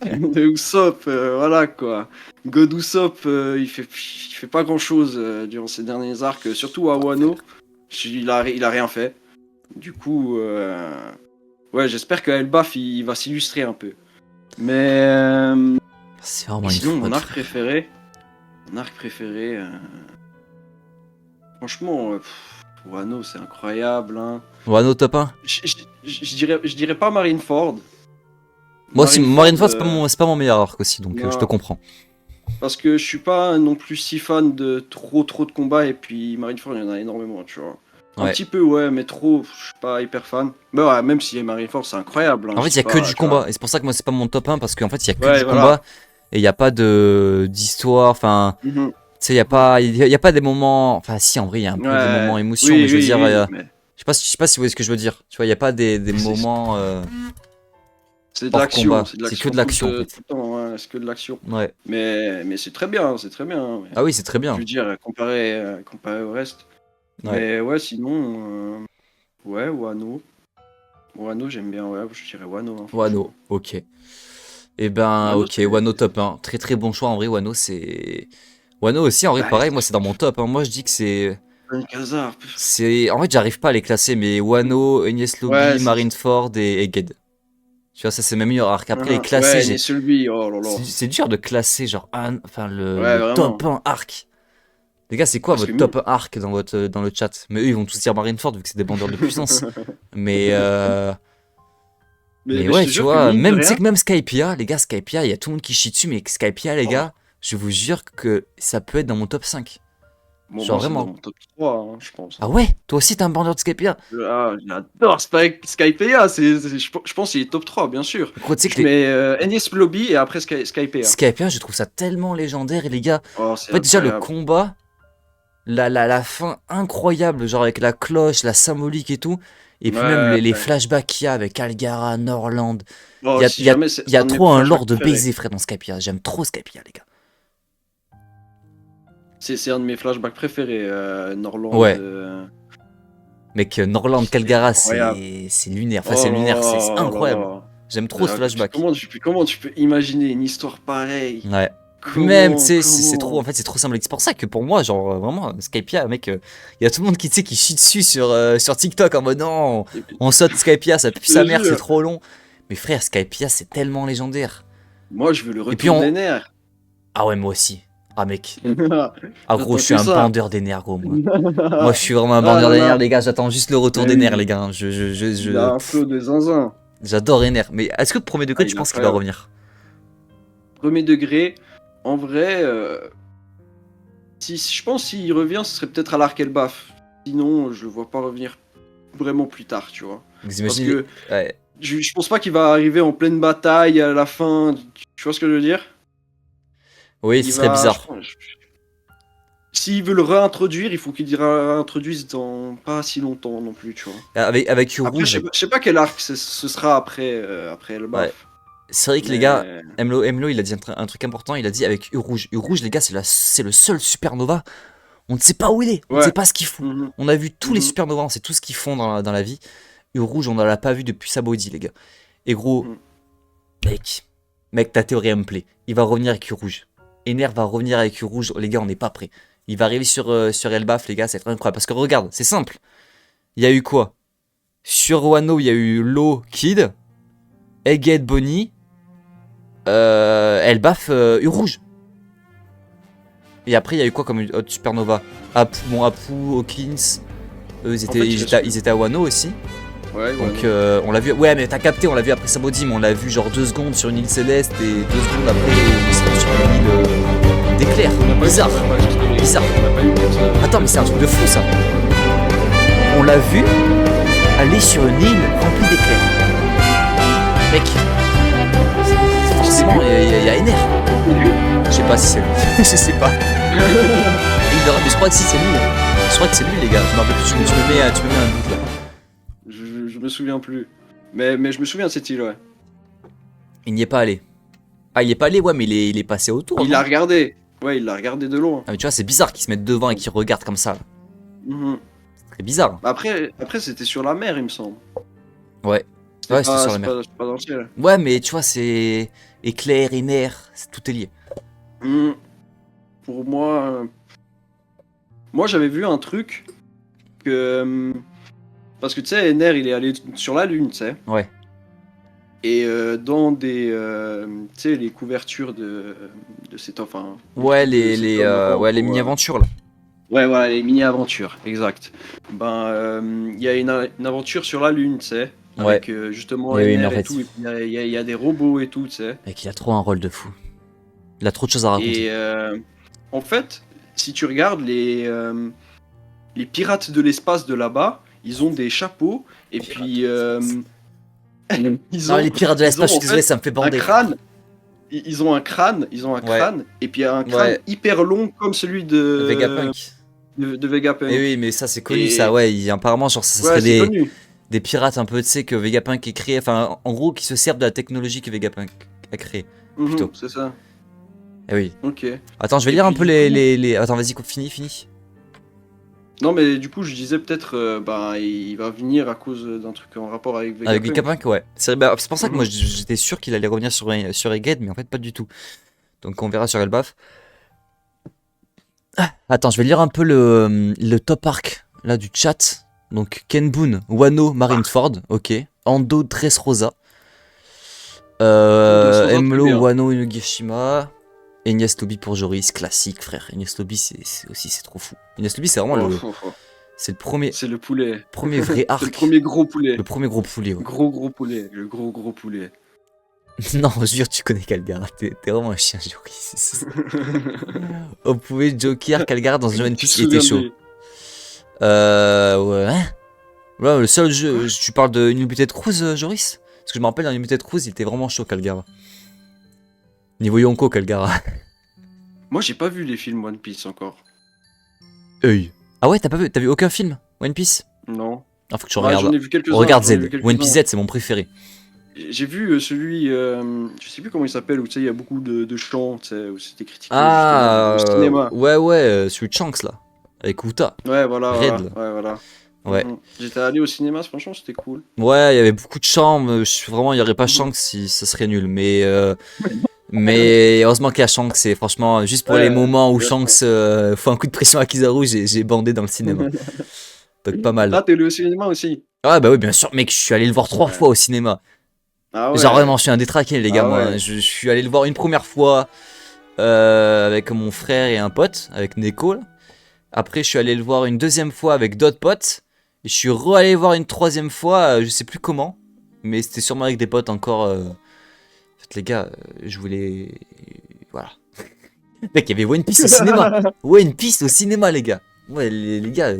de Usopp, voilà quoi. God Usopp, il fait pas grand chose durant ces derniers arcs, surtout à Wano. Il a rien fait. Du coup, ouais, j'espère que Elbaf il va s'illustrer un peu. Mais C'est vraiment et une sinon, fraude, mon arc frère. préféré, franchement, Wano c'est incroyable. Hein. Wano top 1? Je dirais pas Marineford. Moi aussi, Marineford, euh, c'est pas mon meilleur arc aussi, donc je te non. comprends. Parce que je suis pas non plus si fan de trop de combats et puis Marineford il y en a énormément, tu vois. Un Ouais. petit peu ouais, mais trop, je suis pas hyper fan. Mais ouais, même si Marineford c'est incroyable. Hein, En fait, je il y dis a que pas, du tu vois. combat, et c'est pour ça que moi, c'est pas mon top 1, parce qu'en fait, il y a que Ouais, du voilà. combat, et il y a pas d'histoire, enfin... Mhm. Tu sais, il y a pas des moments... Enfin, si, en vrai, il y a un peu des moments Ouais. émotion, Oui, mais je veux oui, dire... oui, Je sais pas si vous voyez ce que je veux dire. Tu vois, il y a pas des C'est- moments c'est de hors l'action, combat. c'est de C'est l'action. que de l'action, en tout fait. le temps, ouais, c'est que de l'action. Ouais. Mais c'est très bien, c'est très bien. Ouais. Ah oui, c'est très Je bien. veux dire, comparé au reste. Ouais. Mais ouais, sinon, ouais, Wano. Wano, j'aime bien, ouais, je dirais Wano. Hein, Wano, ok. Eh ben, Wano, ok, c'est- Wano top 1. Très très bon choix, en vrai, Wano, c'est... Wano aussi, en vrai, Bah, pareil, moi, c'est dans mon top. Hein. Moi, je dis que c'est... Ben Khazar. En fait, j'arrive pas à les classer, mais Wano, Enies Lobby, Ouais, Marineford et Egghead. Tu vois, ça, c'est mes meilleurs arcs. Après, les classer, ouais, Nesselby, oh là là. c'est dur de classer, genre, enfin, Ouais, le vraiment. top 1 arc. Les gars, c'est quoi Parce votre que top 1 arc dans le chat? Mais eux, ils vont tous dire Marineford, vu que c'est des bandeurs de puissance. Mais, mais mais je ouais, te tu jure que vois, mine de même, tu sais rien, que même Skypiea, les gars, Skypiea, il y a tout le monde qui chie dessus, mais Skypiea, les Oh. gars, je vous jure que ça peut être dans mon top 5. Bon, Genre moi, c'est dans vraiment. mon top 3, hein, je pense. Ah ouais, toi aussi t'es un bandeur de Skypiea. Ah, j'adore Skypiea, je pense qu'il est top 3, bien sûr. Gros, tu sais que Je mets Enies Lobby et après Skypiea. Skypiea, je trouve ça tellement légendaire, et les gars. Oh, En c'est fait, déjà, le incroyable. combat, la fin incroyable, genre avec la cloche, la symbolique et tout. Et puis même Ouais, les ouais. flashbacks qu'il y a avec Algara, Norland. Il Oh, y a, si il y a- jamais, c'est il y a un de mes trop un lore flashbacks de préférés. baiser, frère, dans Skypiea. J'aime trop Skypiea, les gars. C'est un de mes flashbacks préférés, Norland. Ouais, mec, Norland, C'est Calgara, incroyable. c'est lunaire. Enfin, Oh c'est là lunaire, c'est là incroyable. là J'aime trop ce là. flashback. Comment tu peux imaginer une histoire pareille? Ouais. Puis même, tu Comment, sais, c'est trop, en comment? fait, c'est trop symbolique. C'est pour ça que pour moi, genre, vraiment, Skypiea, mec, il y a tout le monde qui, tu sais, qui chie dessus sur TikTok en mode non, on saute Skypiea, ça pue Je sa te mère, c'est jure. trop long. Mais frère, Skypiea, c'est tellement légendaire. Moi, je veux le Et puis retour on. des nerfs. Ah ouais, moi aussi. Ah mec. Ah gros, J'attends je suis que un ça. bandeur des nerfs, gros, moi. Moi, je suis vraiment un Ah bandeur là des nerfs, là. les gars. J'attends juste le retour Mais des nerfs, les oui, gars. il a un flow de zinzin. J'adore les nerfs. Mais est-ce que premier Ah, degré, tu il est penses qu'il va incroyable. revenir? Premier degré, en vrai, si je pense s'il revient, ce serait peut-être à l'arc Elbaf. Sinon, je le vois pas revenir vraiment plus tard, tu vois. Vous Parce imaginez. que Ouais. je pense pas qu'il va arriver en pleine bataille à la fin. Tu vois ce que je veux dire? Oui, ce Il serait va. bizarre. S'il veut le réintroduire, il faut qu'il le réintroduise dans pas si longtemps non plus, tu vois. Avec Hue Après, Rouge. je sais pas quel arc ce sera après Ouais. Elbaf. C'est vrai que les gars, Mais. Emlo, il a dit un truc important, il a dit avec Hue Rouge. Hue Rouge, les gars, c'est le seul supernova. On ne sait pas où il est, on ne Ouais. sait pas ce qu'ils font. Mhm. On a vu tous les Mhm. supernovas, on sait tout ce qu'ils font dans la vie. Hue Rouge, on ne l'a pas vu depuis sa body, les gars. Et gros, Mhm. mec, ta théorie elle me plaît. Il va revenir avec Hue Rouge. Ener va revenir avec Hue Rouge, les gars, on n'est pas prêts. Il va arriver sur Elbaf, les gars, c'est incroyable. Parce que regarde, c'est simple. Il y a eu quoi? Sur Wano, il y a eu Law, Kid, Egghead, Bonnie. Elbaf, Hue Rouge. Et après, il y a eu quoi comme autre supernova? Apu, Hawkins. Eux, En fait, ils étaient à Wano aussi. Ouais, Donc, ouais. on l'a vu. Ouais, mais t'as capté, on l'a vu après Sabody, mais on l'a vu genre 2 secondes sur une île céleste et 2 secondes après, ils sont sur une île d'éclairs. Bizarre. Bizarre. Attends, mais c'est un truc de fou ça. On l'a vu aller sur une île remplie d'éclairs. Mec, forcément, il y a Ener. Je sais pas si c'est lui. Je sais pas. Mais je crois que si c'est lui. Je crois que c'est lui, les gars. Je m'en rappelle plus. Tu me mets un doute là. Je me souviens plus. Mais je me souviens de cette île, ouais. Il n'y est pas allé. Ah, il n'y est pas allé, ouais, mais il est passé autour. Il non l'a regardé. Ouais, il l'a regardé de loin. Ah, mais tu vois, c'est bizarre qu'ils se mettent devant et qu'ils regardent comme ça. Mhm. C'est très bizarre. Après c'était sur la mer, il me semble. Ouais. Ouais, c'était sur la mer. C'est pas dans le ciel. Ouais, mais tu vois, c'est éclair, Ener, tout est lié. Mhm. Pour moi, moi j'avais vu un truc que parce que tu sais, Ener il est allé sur la lune, tu sais. Ouais. Et dans des tu sais les couvertures de cet enfin Ouais, de cet homme, ouais, les pour, mini-aventures là. ouais, voilà, les mini-aventures, exact. Ben, il y a une aventure sur la Lune, tu sais, Ouais. avec justement Oui, mais Ener en et fait, tout, et puis il y a des robots et tout, tu sais. mec, il a trop un rôle de fou. Il a trop de choses à raconter. Et en fait, si tu regardes les pirates de l'espace de là-bas, ils ont des chapeaux, et puis ils Non, ont, les pirates de l'espace, je ils ont, suis en désolé, fait, ça me fait un bander. crâne. Ils ont un crâne, et puis un crâne Ouais. hyper long comme celui de Vegapunk. de Vegapunk. Et oui, mais ça c'est connu, Et- ça, ouais. Apparemment, genre, ça Ouais, serait c'est connu. des pirates un peu, tu sais, que Vegapunk ait créé. Enfin, en gros, qui se servent de la technologie que Vegapunk a créée. Mhm, plutôt. c'est ça. Eh oui. Ok. Attends, je vais Et lire un puis, peu du coup- les. Attends, vas-y, fini. Non, mais du coup, je disais peut-être, bah, il va venir à cause d'un truc en rapport avec Vegapunk. Avec Vegapunk, ouais. C'est pour ça que moi Mhm. j'étais sûr qu'il allait revenir sur Egghead, mais en fait pas du tout. Donc on verra sur Elbaf. Ah, attends, je vais lire un peu le top arc là du chat. Donc Ken Boone, Wano, Marineford, ok. Ando, Dressrosa. Dressrosa, très Emlo, bien. Wano, Inugashima. Enies Lobby pour Joris, classique frère. Enies Lobby c'est trop fou. Enies Lobby c'est vraiment c'est le premier C'est le poulet. vrai arc. C'est le premier gros poulet. Le premier gros poulet. Ouais. Gros poulet. Le gros poulet. Non, je jure, tu connais Calgara. T'es vraiment un chien, Joris. On pouvait joker Calgara dans un One Tu te Piece qui était souviens chaud. de lui. Ouais. Hein. Ouais, le seul jeu. Tu parles de Unlimited Cruise, Joris? Parce que je me rappelle, dans Unlimited Cruise, il était vraiment chaud, Calgara. Niveau Yonko, Calgara. Moi, j'ai pas vu les films One Piece encore. Œil. Ah ouais, t'as vu aucun film One Piece? Non. Ah, faut que tu Ouais, regardes. j'en ai vu quelques-uns. Regarde j'en ai vu Z. One Piece quelques-uns. Z, c'est mon préféré. J'ai vu celui, je sais plus comment il s'appelle, où tu sais, il y a beaucoup de chants, tu sais, où c'était critiqué justement au cinéma. Ouais, celui de Shanks là. Avec Uta. Ouais, voilà, Red voilà, là. ouais, voilà. Ouais. J'étais allé au cinéma, franchement, c'était cool. Ouais, il y avait beaucoup de chants. Mais vraiment, il n'y aurait pas Shanks si ça serait nul. Mais heureusement qu'il y a Shanks. C'est franchement, juste pour les Ouais, moments où bien Shanks sûr. fait un coup de pression à Kizaru, j'ai bandé dans le cinéma. Donc pas mal. Ah, t'es allé au cinéma aussi? Ah bah oui, bien sûr, mec, je suis allé le voir 3 Ouais. fois au cinéma. Ah Genre vraiment, ouais, je suis un détraqué, les gars, ah moi. ouais. Je suis allé le voir une première fois avec mon frère et un pote, avec Neko. Là. Après, je suis allé le voir une deuxième fois avec d'autres potes. Et je suis re-allé le voir une troisième fois, je sais plus comment. Mais c'était sûrement avec des potes encore. En fait, les gars, je voulais. Voilà. Mec, il y avait One Piece au cinéma. One Piece au cinéma, les gars. Ouais, les gars,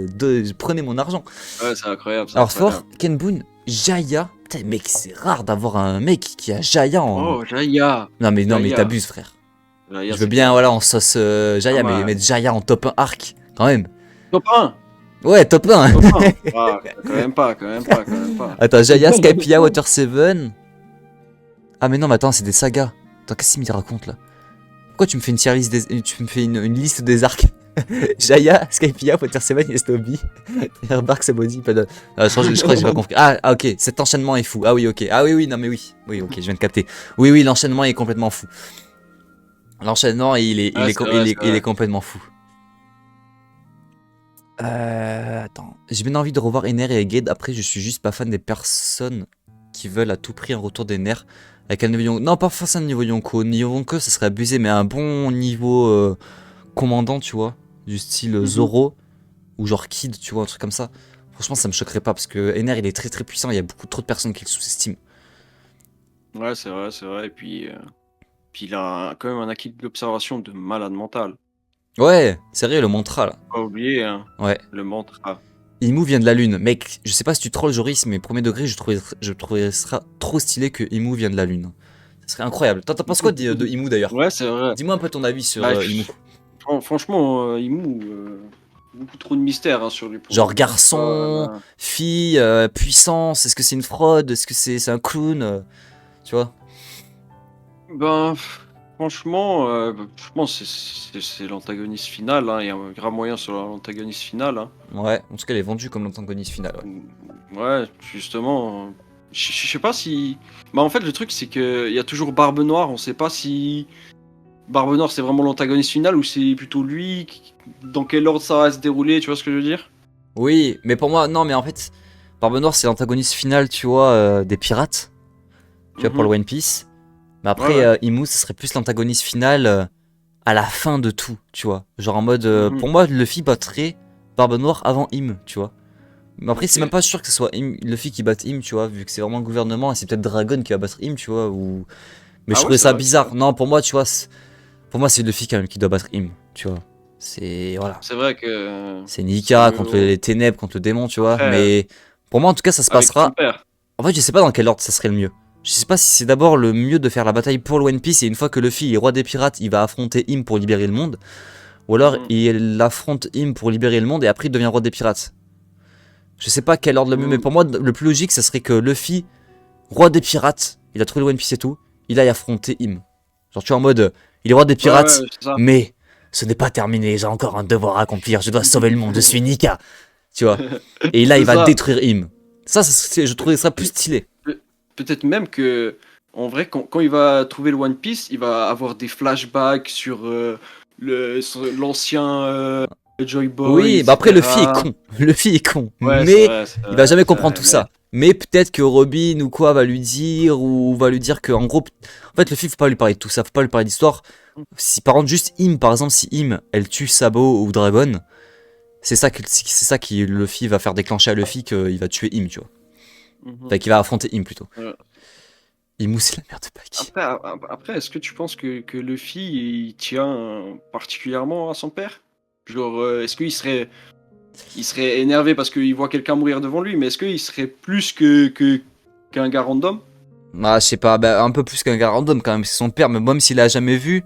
prenez mon argent. Ouais, c'est incroyable, c'est Alors fort, incroyable. Ken Boone, Jaya. Putain, mec, c'est rare d'avoir un mec qui a Jaya en. Oh, Jaya. Non mais Jaya. t'abuses, frère. Jaya, Je veux c'est bien, bien. voilà, en sauce Jaya, Pas mais mal. mettre Jaya en top 1 arc, quand même. Top 1. Ouais, top 1. Top 1. Ah, quand même pas, quand même pas, quand même pas. Attends, Jaya, Skypiea, Water 7. Ah, mais non, mais attends, c'est des sagas. Attends, qu'est-ce qu'il me raconte là? Pourquoi tu me fais une tier list tu me fais une liste des arcs? Jaya, Skypiea, Water 7, Yestobi, Bark, Sabody, Padon. Je crois que j'ai pas compris. Ah, ok, cet enchaînement est fou. Ah oui, ok. Ah oui, non, mais oui. Oui, ok, je viens de capter. Oui, l'enchaînement est complètement fou. L'enchaînement, Ah, c'est vrai, c'est il est vrai. complètement fou. Attends. J'ai bien envie de revoir Ener et Eged. Après, je suis juste pas fan des personnes qui veulent à tout prix un retour d'Ener. Avec un niveau Yonko. Non, pas forcément un niveau Yonko. Niveau Yonko, ça serait abusé, mais un bon niveau commandant, tu vois. Du style Zoro. Ou genre Kid, tu vois, un truc comme ça. Franchement, ça me choquerait pas parce que Ener, il est très très puissant. Il y a beaucoup trop de personnes qui le sous-estiment. Ouais, c'est vrai, c'est vrai. Et puis il a quand même un acquis d'observation de malade mental. Ouais, sérieux, le mantra là. Pas oublier, hein, Ouais. le mantra. Imu vient de la lune. Mec, je sais pas si tu trolls Joris, mais premier degré, je trouverais ça trop stylé que Imu vienne de la lune. Ça serait incroyable. T'en penses quoi de Imu d'ailleurs? Ouais, c'est vrai. Dis-moi un peu ton avis sur Bah, Imu. franchement, Imu, beaucoup trop de mystère hein, sur lui. Pour Genre le coup. garçon, Ah, fille, puissance, est-ce que c'est une fraude? Est-ce que c'est un clown? Tu vois? ben, franchement, je pense que c'est l'antagoniste final. Hein. Il y a un grand moyen sur l'antagoniste final. Hein. Ouais, en tout cas, elle est vendue comme l'antagoniste final. Ouais. Ouais, justement. Je sais pas si. Bah, en fait, le truc, c'est qu'il y a toujours Barbe Noire. On sait pas si Barbe Noire, c'est vraiment l'antagoniste final ou c'est plutôt lui. Dans quel ordre ça va se dérouler, tu vois ce que je veux dire? Oui, mais pour moi, non, mais en fait, Barbe Noire, c'est l'antagoniste final, tu vois, des pirates. Tu vois, pour le One Piece. Mais après, Ouais, ouais. Imu, ce serait plus l'antagoniste final à la fin de tout, tu vois. Genre en mode, Mhm. pour moi, Luffy battrait Barbe Noire avant Im, tu vois. Mais après, Ok. c'est même pas sûr que ce soit Luffy qui batte Im, tu vois, vu que c'est vraiment le gouvernement et c'est peut-être Dragon qui va battre Im, tu vois. Ou... Mais je Ah ouais, trouvais c'est ça vrai, c'est bizarre. vrai. Non, pour moi, tu vois, pour moi, c'est Luffy quand même qui doit battre Im, tu vois. C'est. Voilà. C'est vrai que. C'est Nika contre mieux les ténèbres, contre le démon, tu vois. après, Mais pour moi, en tout cas, ça se avec son passera. père. En fait, je sais pas dans quel ordre ça serait le mieux. Je sais pas si c'est d'abord le mieux de faire la bataille pour le One Piece et une fois que Luffy est roi des pirates, il va affronter Im pour libérer le monde. Ou alors Mhm. il affronte Im pour libérer le monde et après il devient roi des pirates. Je sais pas quel ordre le mieux, mais pour moi, le plus logique, ça serait que Luffy, roi des pirates, il a trouvé le One Piece et tout, il aille affronter Im. Genre, tu vois, en mode, il est roi des Ouais, pirates, ouais, c'est ça. mais ce n'est pas terminé, j'ai encore un devoir à accomplir, je dois sauver le monde, je suis Nika. Tu vois. Et là, il C'est va ça. détruire Im. Ça, je trouverais ça plus stylé. Peut-être même que, en vrai, quand il va trouver le One Piece, il va avoir des flashbacks sur sur l'ancien Joy Boy, Oui, bah après Luffy est etc. con. Luffy est con. Ouais, c'est Mais vrai, c'est il va vrai, jamais c'est comprendre vrai, tout mais- ça. Mais peut-être que Robin ou quoi va lui dire, ou va lui dire que en gros. En fait, Luffy, faut pas lui parler de tout ça, faut pas lui parler d'histoire. Si par contre, juste Im, par exemple, si Im, elle tue Sabo ou Dragon, c'est ça qui Luffy va faire déclencher à Luffy qu'il va tuer Im, tu vois. Mhm. Enfin, qu'il va affronter Im plutôt. Ouais. Imou, c'est la mère de Paki. Après, est-ce que tu penses que Luffy il tient particulièrement à son père? Genre, est-ce il serait énervé parce qu'il voit quelqu'un mourir devant lui, mais est-ce qu'il serait plus qu'un gars random? Ah, je sais pas, bah, un peu plus qu'un gars random quand même, c'est son père, mais même s'il a jamais vu,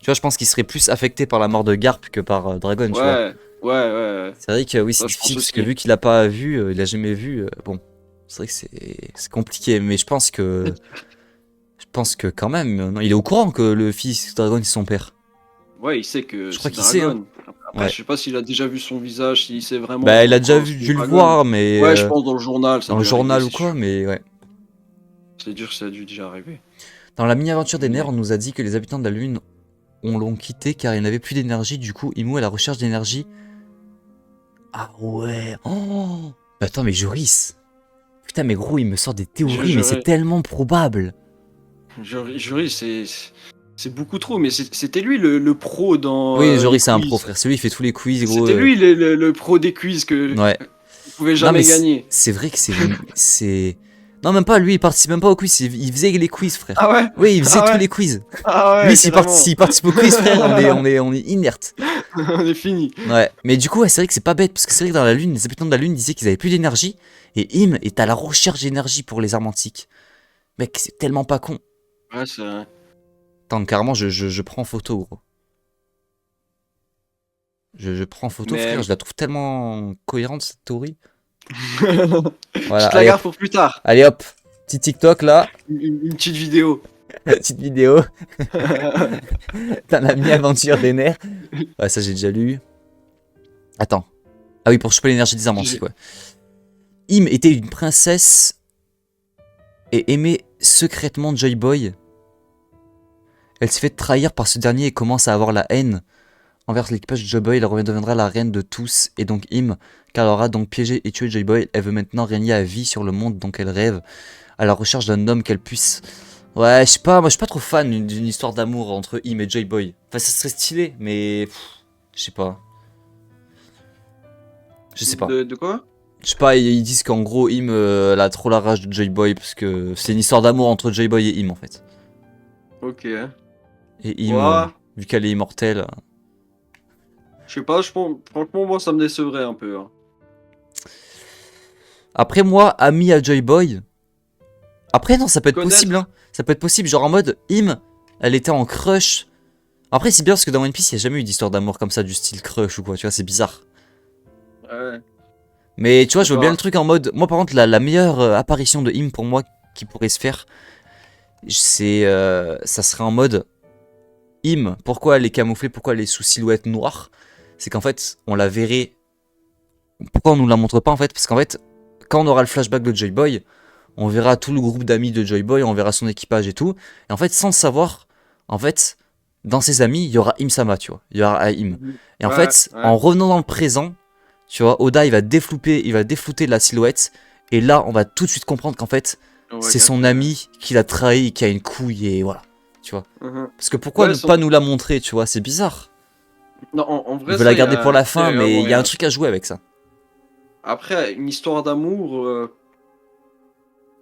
tu vois, je pense qu'il serait plus affecté par la mort de Garp que par Dragon, tu vois. Ouais, ouais. C'est vrai que oui, Ça, c'est je pense difficile parce que aussi. vu qu'il a pas vu, il a jamais vu, bon, c'est vrai que c'est compliqué, mais je pense que quand même, non, il est au courant que le fils de Dragon c'est son père. Ouais, il sait que Je crois c'est qu'il sait, hein. Dragon. Après, Ouais. je sais pas s'il a déjà vu son visage, s'il sait Bah, il vraiment a déjà encore vu, son dû le Dragon. voir, mais Ouais, je pense dans le journal, ça a dans le dû arriver, journal ou c'est quoi, sûr. mais ouais. C'est dur, ça a dû déjà arriver. Dans la mini-aventure des nerfs, Mais on nous a dit que les habitants de la Lune l'ont quitté car ils n'avaient plus d'énergie, du coup, Imo à la recherche d'énergie. Ah ouais, oh. Mais attends, mais Joris. Putain, mais gros, il me sort des théories, mais c'est j'aurais, tellement probable. j'aurais, c'est beaucoup trop. Mais c'était lui le pro dans Oui, les Joris, c'est un pro, quiz. frère. Celui, il fait tous les quiz, gros. C'était lui le pro des quiz que Ouais. vous pouvez Non, mais jamais gagner. c'est vrai que c'est. Non, même pas, lui, il participe même pas au quiz. Il faisait les quiz, frère. Ah ouais? Oui, il faisait Ah tous ouais? les quiz. Ah Lui, ouais, carrément. s'il participe au quiz, frère, on est inerte. On est fini. Ouais. Mais du coup, ouais, c'est vrai que c'est pas bête. Parce que c'est vrai que dans la Lune, les habitants de la Lune disaient qu'ils avaient plus d'énergie. Et Im est à la recherche d'énergie pour les armes antiques. Mec, c'est tellement pas con. Ouais, c'est vrai. Attends, carrément, je prends photo, gros. Je prends photo, frère. Mais Je la trouve tellement cohérente, cette théorie. je Voilà, te la allez garde hop. pour plus tard. Allez hop. Petit TikTok là. Une petite vidéo. Petite vidéo. Dans la mi-aventure des nerfs. Ouais, ça j'ai déjà lu. Attends. Ah oui, pour choper l'énergie des armes antiques, ouais. Im était une princesse et aimait secrètement Joy Boy. Elle s'est fait trahir par ce dernier et commence à avoir la haine envers l'équipage de Joy Boy. Elle redeviendra la reine de tous et donc Im, car elle aura donc piégé et tué Joy Boy. Elle veut maintenant régner à vie sur le monde dont elle rêve, à la recherche d'un homme qu'elle puisse. Ouais, je sais pas, moi je suis pas trop fan d'une histoire d'amour entre Im et Joy Boy. Enfin, ça serait stylé, mais je sais pas. Je sais pas. De quoi? Je sais pas, ils disent qu'en gros, Im elle a trop la rage de Joy Boy parce que c'est une histoire d'amour entre Joy Boy et Im en fait. Ok. Et Im, Ouais. vu qu'elle est immortelle. Je sais pas, franchement, moi, ça me décevrait un peu, hein. Après, moi, ami à Joy Boy. Après, non, ça peut être possible, Connaître. hein. Ça peut être possible, genre en mode, Im, elle était en crush. Après, c'est bien parce que dans One Piece, il n'y a jamais eu d'histoire d'amour comme ça, du style crush ou quoi, tu vois, c'est bizarre. Ouais. Mais tu vois, Je je sais vois bien pas. le truc en mode. Moi, par contre, la meilleure apparition de Im pour moi qui pourrait se faire, c'est. Ça serait en mode. Im, pourquoi elle est camouflée, pourquoi elle est sous silhouette noire? C'est qu'en fait, on la verrait. Pourquoi on nous la montre pas en fait? Parce qu'en fait, quand on aura le flashback de Joy Boy, on verra tout le groupe d'amis de Joy Boy, on verra son équipage et tout. Et en fait, sans le savoir, en fait, dans ses amis, il y aura Im Sama, tu vois. Il y aura Im. Et en Ouais, fait, ouais. en revenant dans le présent, tu vois, Oda, il va déflouter la silhouette. Et là, on va tout de suite comprendre qu'en fait, On va c'est son capter. ami qui l'a trahi, qui a une couille et voilà. Tu vois. Mhm. Parce que pourquoi Ouais, ne pas nous la montrer, tu vois, c'est bizarre. non, en Il vrai, veut la ça, garder pour la y fin, a grave mais il y a un moyen. truc à jouer avec ça. Après, une histoire d'amour,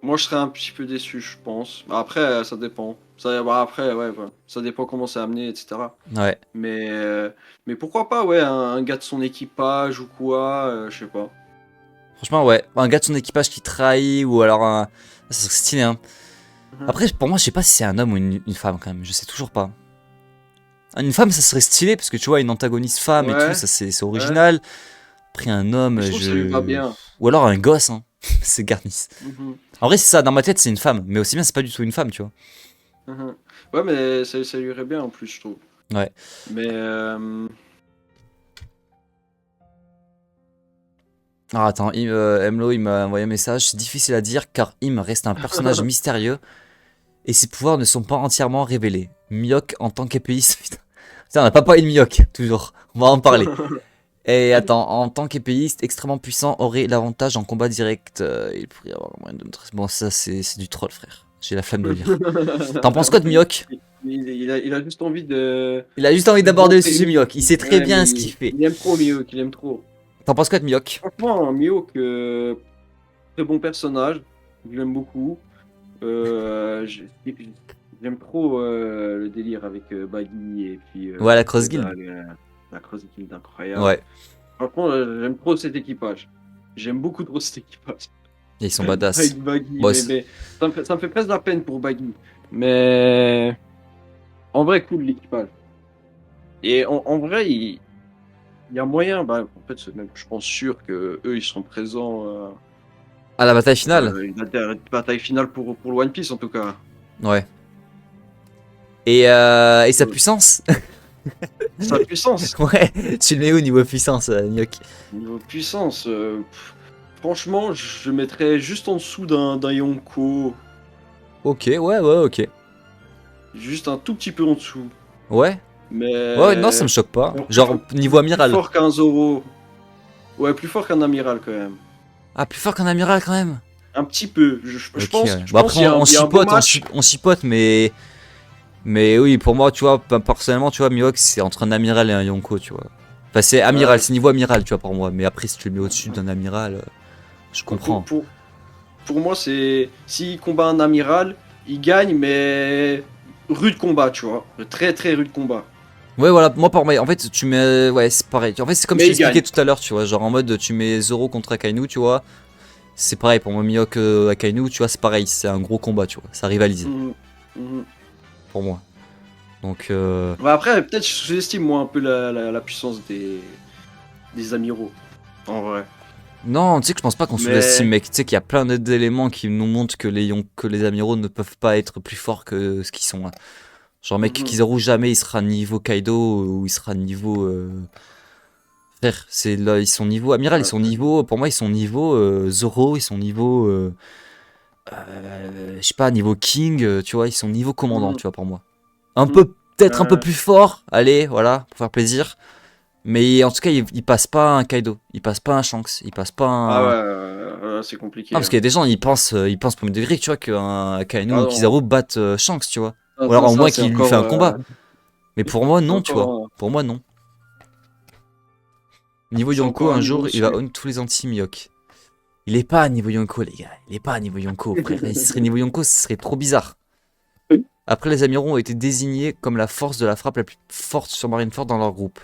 moi, je serais un petit peu déçu, je pense. Après, ça dépend. Après, ouais, voilà. Ça dépend comment c'est amené, etc. Ouais. Mais pourquoi pas, ouais, un gars de son équipage ou quoi, je sais pas. Franchement, ouais. Un gars de son équipage qui trahit, ou alors un. Ça serait stylé, hein. Mhm. Après, pour moi, je sais pas si c'est un homme ou une femme quand même. Je sais toujours pas. Une femme, ça serait stylé, parce que tu vois, une antagoniste femme et tout, Ouais, ça c'est ouais. original. Après, un homme, Mais je trouve que ça lui va bien. Ou alors un gosse, hein. C'est Garnice. Mhm, En vrai, c'est ça, dans ma tête, c'est une femme. Mais aussi bien, c'est pas du tout une femme, tu vois. mhm. Ouais, mais ça lui irait bien en plus, je trouve. Ouais. Mais Ah, attends, Emlo, il m'a envoyé un message. C'est difficile à dire car Im reste un personnage mystérieux et ses pouvoirs ne sont pas entièrement révélés. Mihawk en tant qu'épéiste. Putain, on n'a pas parlé de Mihawk, toujours. On va en parler. Et attends, en tant qu'épéiste extrêmement puissant, aurait l'avantage en combat direct. Il pourrait avoir moyen de me tracer. Bon, ça, c'est du troll, frère. J'ai la flemme de lire. T'en penses quoi de Mihawk? il a juste envie de, Il a juste envie de d'aborder le montrer. sujet Mihawk. Il sait très Ouais, mais bien ce qu'il fait. il aime trop Mihawk, il aime trop. T'en penses quoi de Mihawk? Franchement, Mihawk, très bon personnage, je l'aime beaucoup. j'ai- J'aime trop le délire avec Baggy et puis Ouais, la Cross Guild. la Cross Guild incroyable. Ouais, Franchement, j'aime trop cet équipage. J'aime beaucoup trop cet équipage. et ils sont badass. Avec Baggy, Bon, mais ça me fait presque de la peine pour Baggy. Mais en vrai, cool l'équipage. Et en vrai, il y a moyen, bah, en fait, c'est même, je pense sûr que eux, ils seront présents à la bataille finale. une bataille finale pour le One Piece en tout cas. Ouais. Et sa puissance? Sa puissance, Ouais, tu le mets où niveau puissance, Nyok? niveau puissance, franchement, je mettrais juste en dessous d'un Yonko, Ok, ouais, ok. juste un tout petit peu en dessous. Ouais, ouais, non, ça me Mais choque pas. bon, Genre, niveau plus amiral. fort qu'un Zoro. Ouais, plus fort qu'un amiral quand même. Ah, plus fort qu'un amiral quand même. Un petit peu. Ok, Pense, ouais. je Bon, pense après, on il y a un beau chipote, match. on chipote, mais oui, pour moi, tu vois, personnellement, tu vois, Mihawk, c'est entre un amiral et un Yonko, tu vois. Enfin, c'est amiral, Ouais, c'est niveau amiral, tu vois, pour moi. Mais après, si tu le mets au-dessus d'un amiral, je pour, comprends. pour moi, c'est. S'il combat un amiral, il gagne, mais. Rude combat, tu vois. Très très rude combat. Ouais, voilà, moi, pour moi, en fait, tu mets. Ouais, c'est pareil. En fait, c'est comme je Mais il t'expliquais gagne. tout à l'heure, tu vois. Genre, en mode, tu mets Zoro contre Akainu, tu vois. C'est pareil, pour moi, Mihawk, Akainu, tu vois, c'est pareil. C'est un gros combat, tu vois. Ça rivalise, Mhm. Mhm. pour moi. Donc, Ouais, après, peut-être je sous-estime moi un peu la puissance des amiraux. En vrai. non, tu sais que je pense pas qu'on sous-estime, Mais. mec. Tu sais qu'il y a plein d'éléments qui nous montrent que que les amiraux ne peuvent pas être plus forts que ce qu'ils sont, hein. Genre, mec, Mhm. Kizaru, jamais il sera niveau Kaido ou il sera niveau. Frère, c'est là, ils sont niveau Amiral, ils Ouais, sont niveau. Pour moi, ils sont niveau Zoro, ils sont niveau. Je sais pas, niveau King, tu vois, ils sont niveau commandant, mhm. tu vois, pour moi. Un Mhm. peu, peut-être un peu Ouais. plus fort, allez, voilà, pour faire plaisir. Mais en tout cas, il passe pas un Kaido, il passe pas un Shanks, il passe pas Ah un. ouais, Non, c'est compliqué. parce qu'il Hein. y a des gens, ils pensent premier degré, tu vois, qu'un Akainu Ah ou non, Kizaru battent Shanks, tu vois. Ou alors ça, au moins c'est qu'il lui fait encore. un combat. Mais pour moi, non, tu vois. Encore, Pour moi, non. Niveau c'est Yonko, encore un un niveau jour, il va au-dessus. own tous les anti-Mihawk. Il est pas à niveau Yonko, les gars. Il est pas à niveau Yonko, frère. Et s'il serait niveau Yonko, ce serait trop bizarre. Après, les amiraux ont été désignés comme la force de la frappe la plus forte sur Marineford dans leur groupe.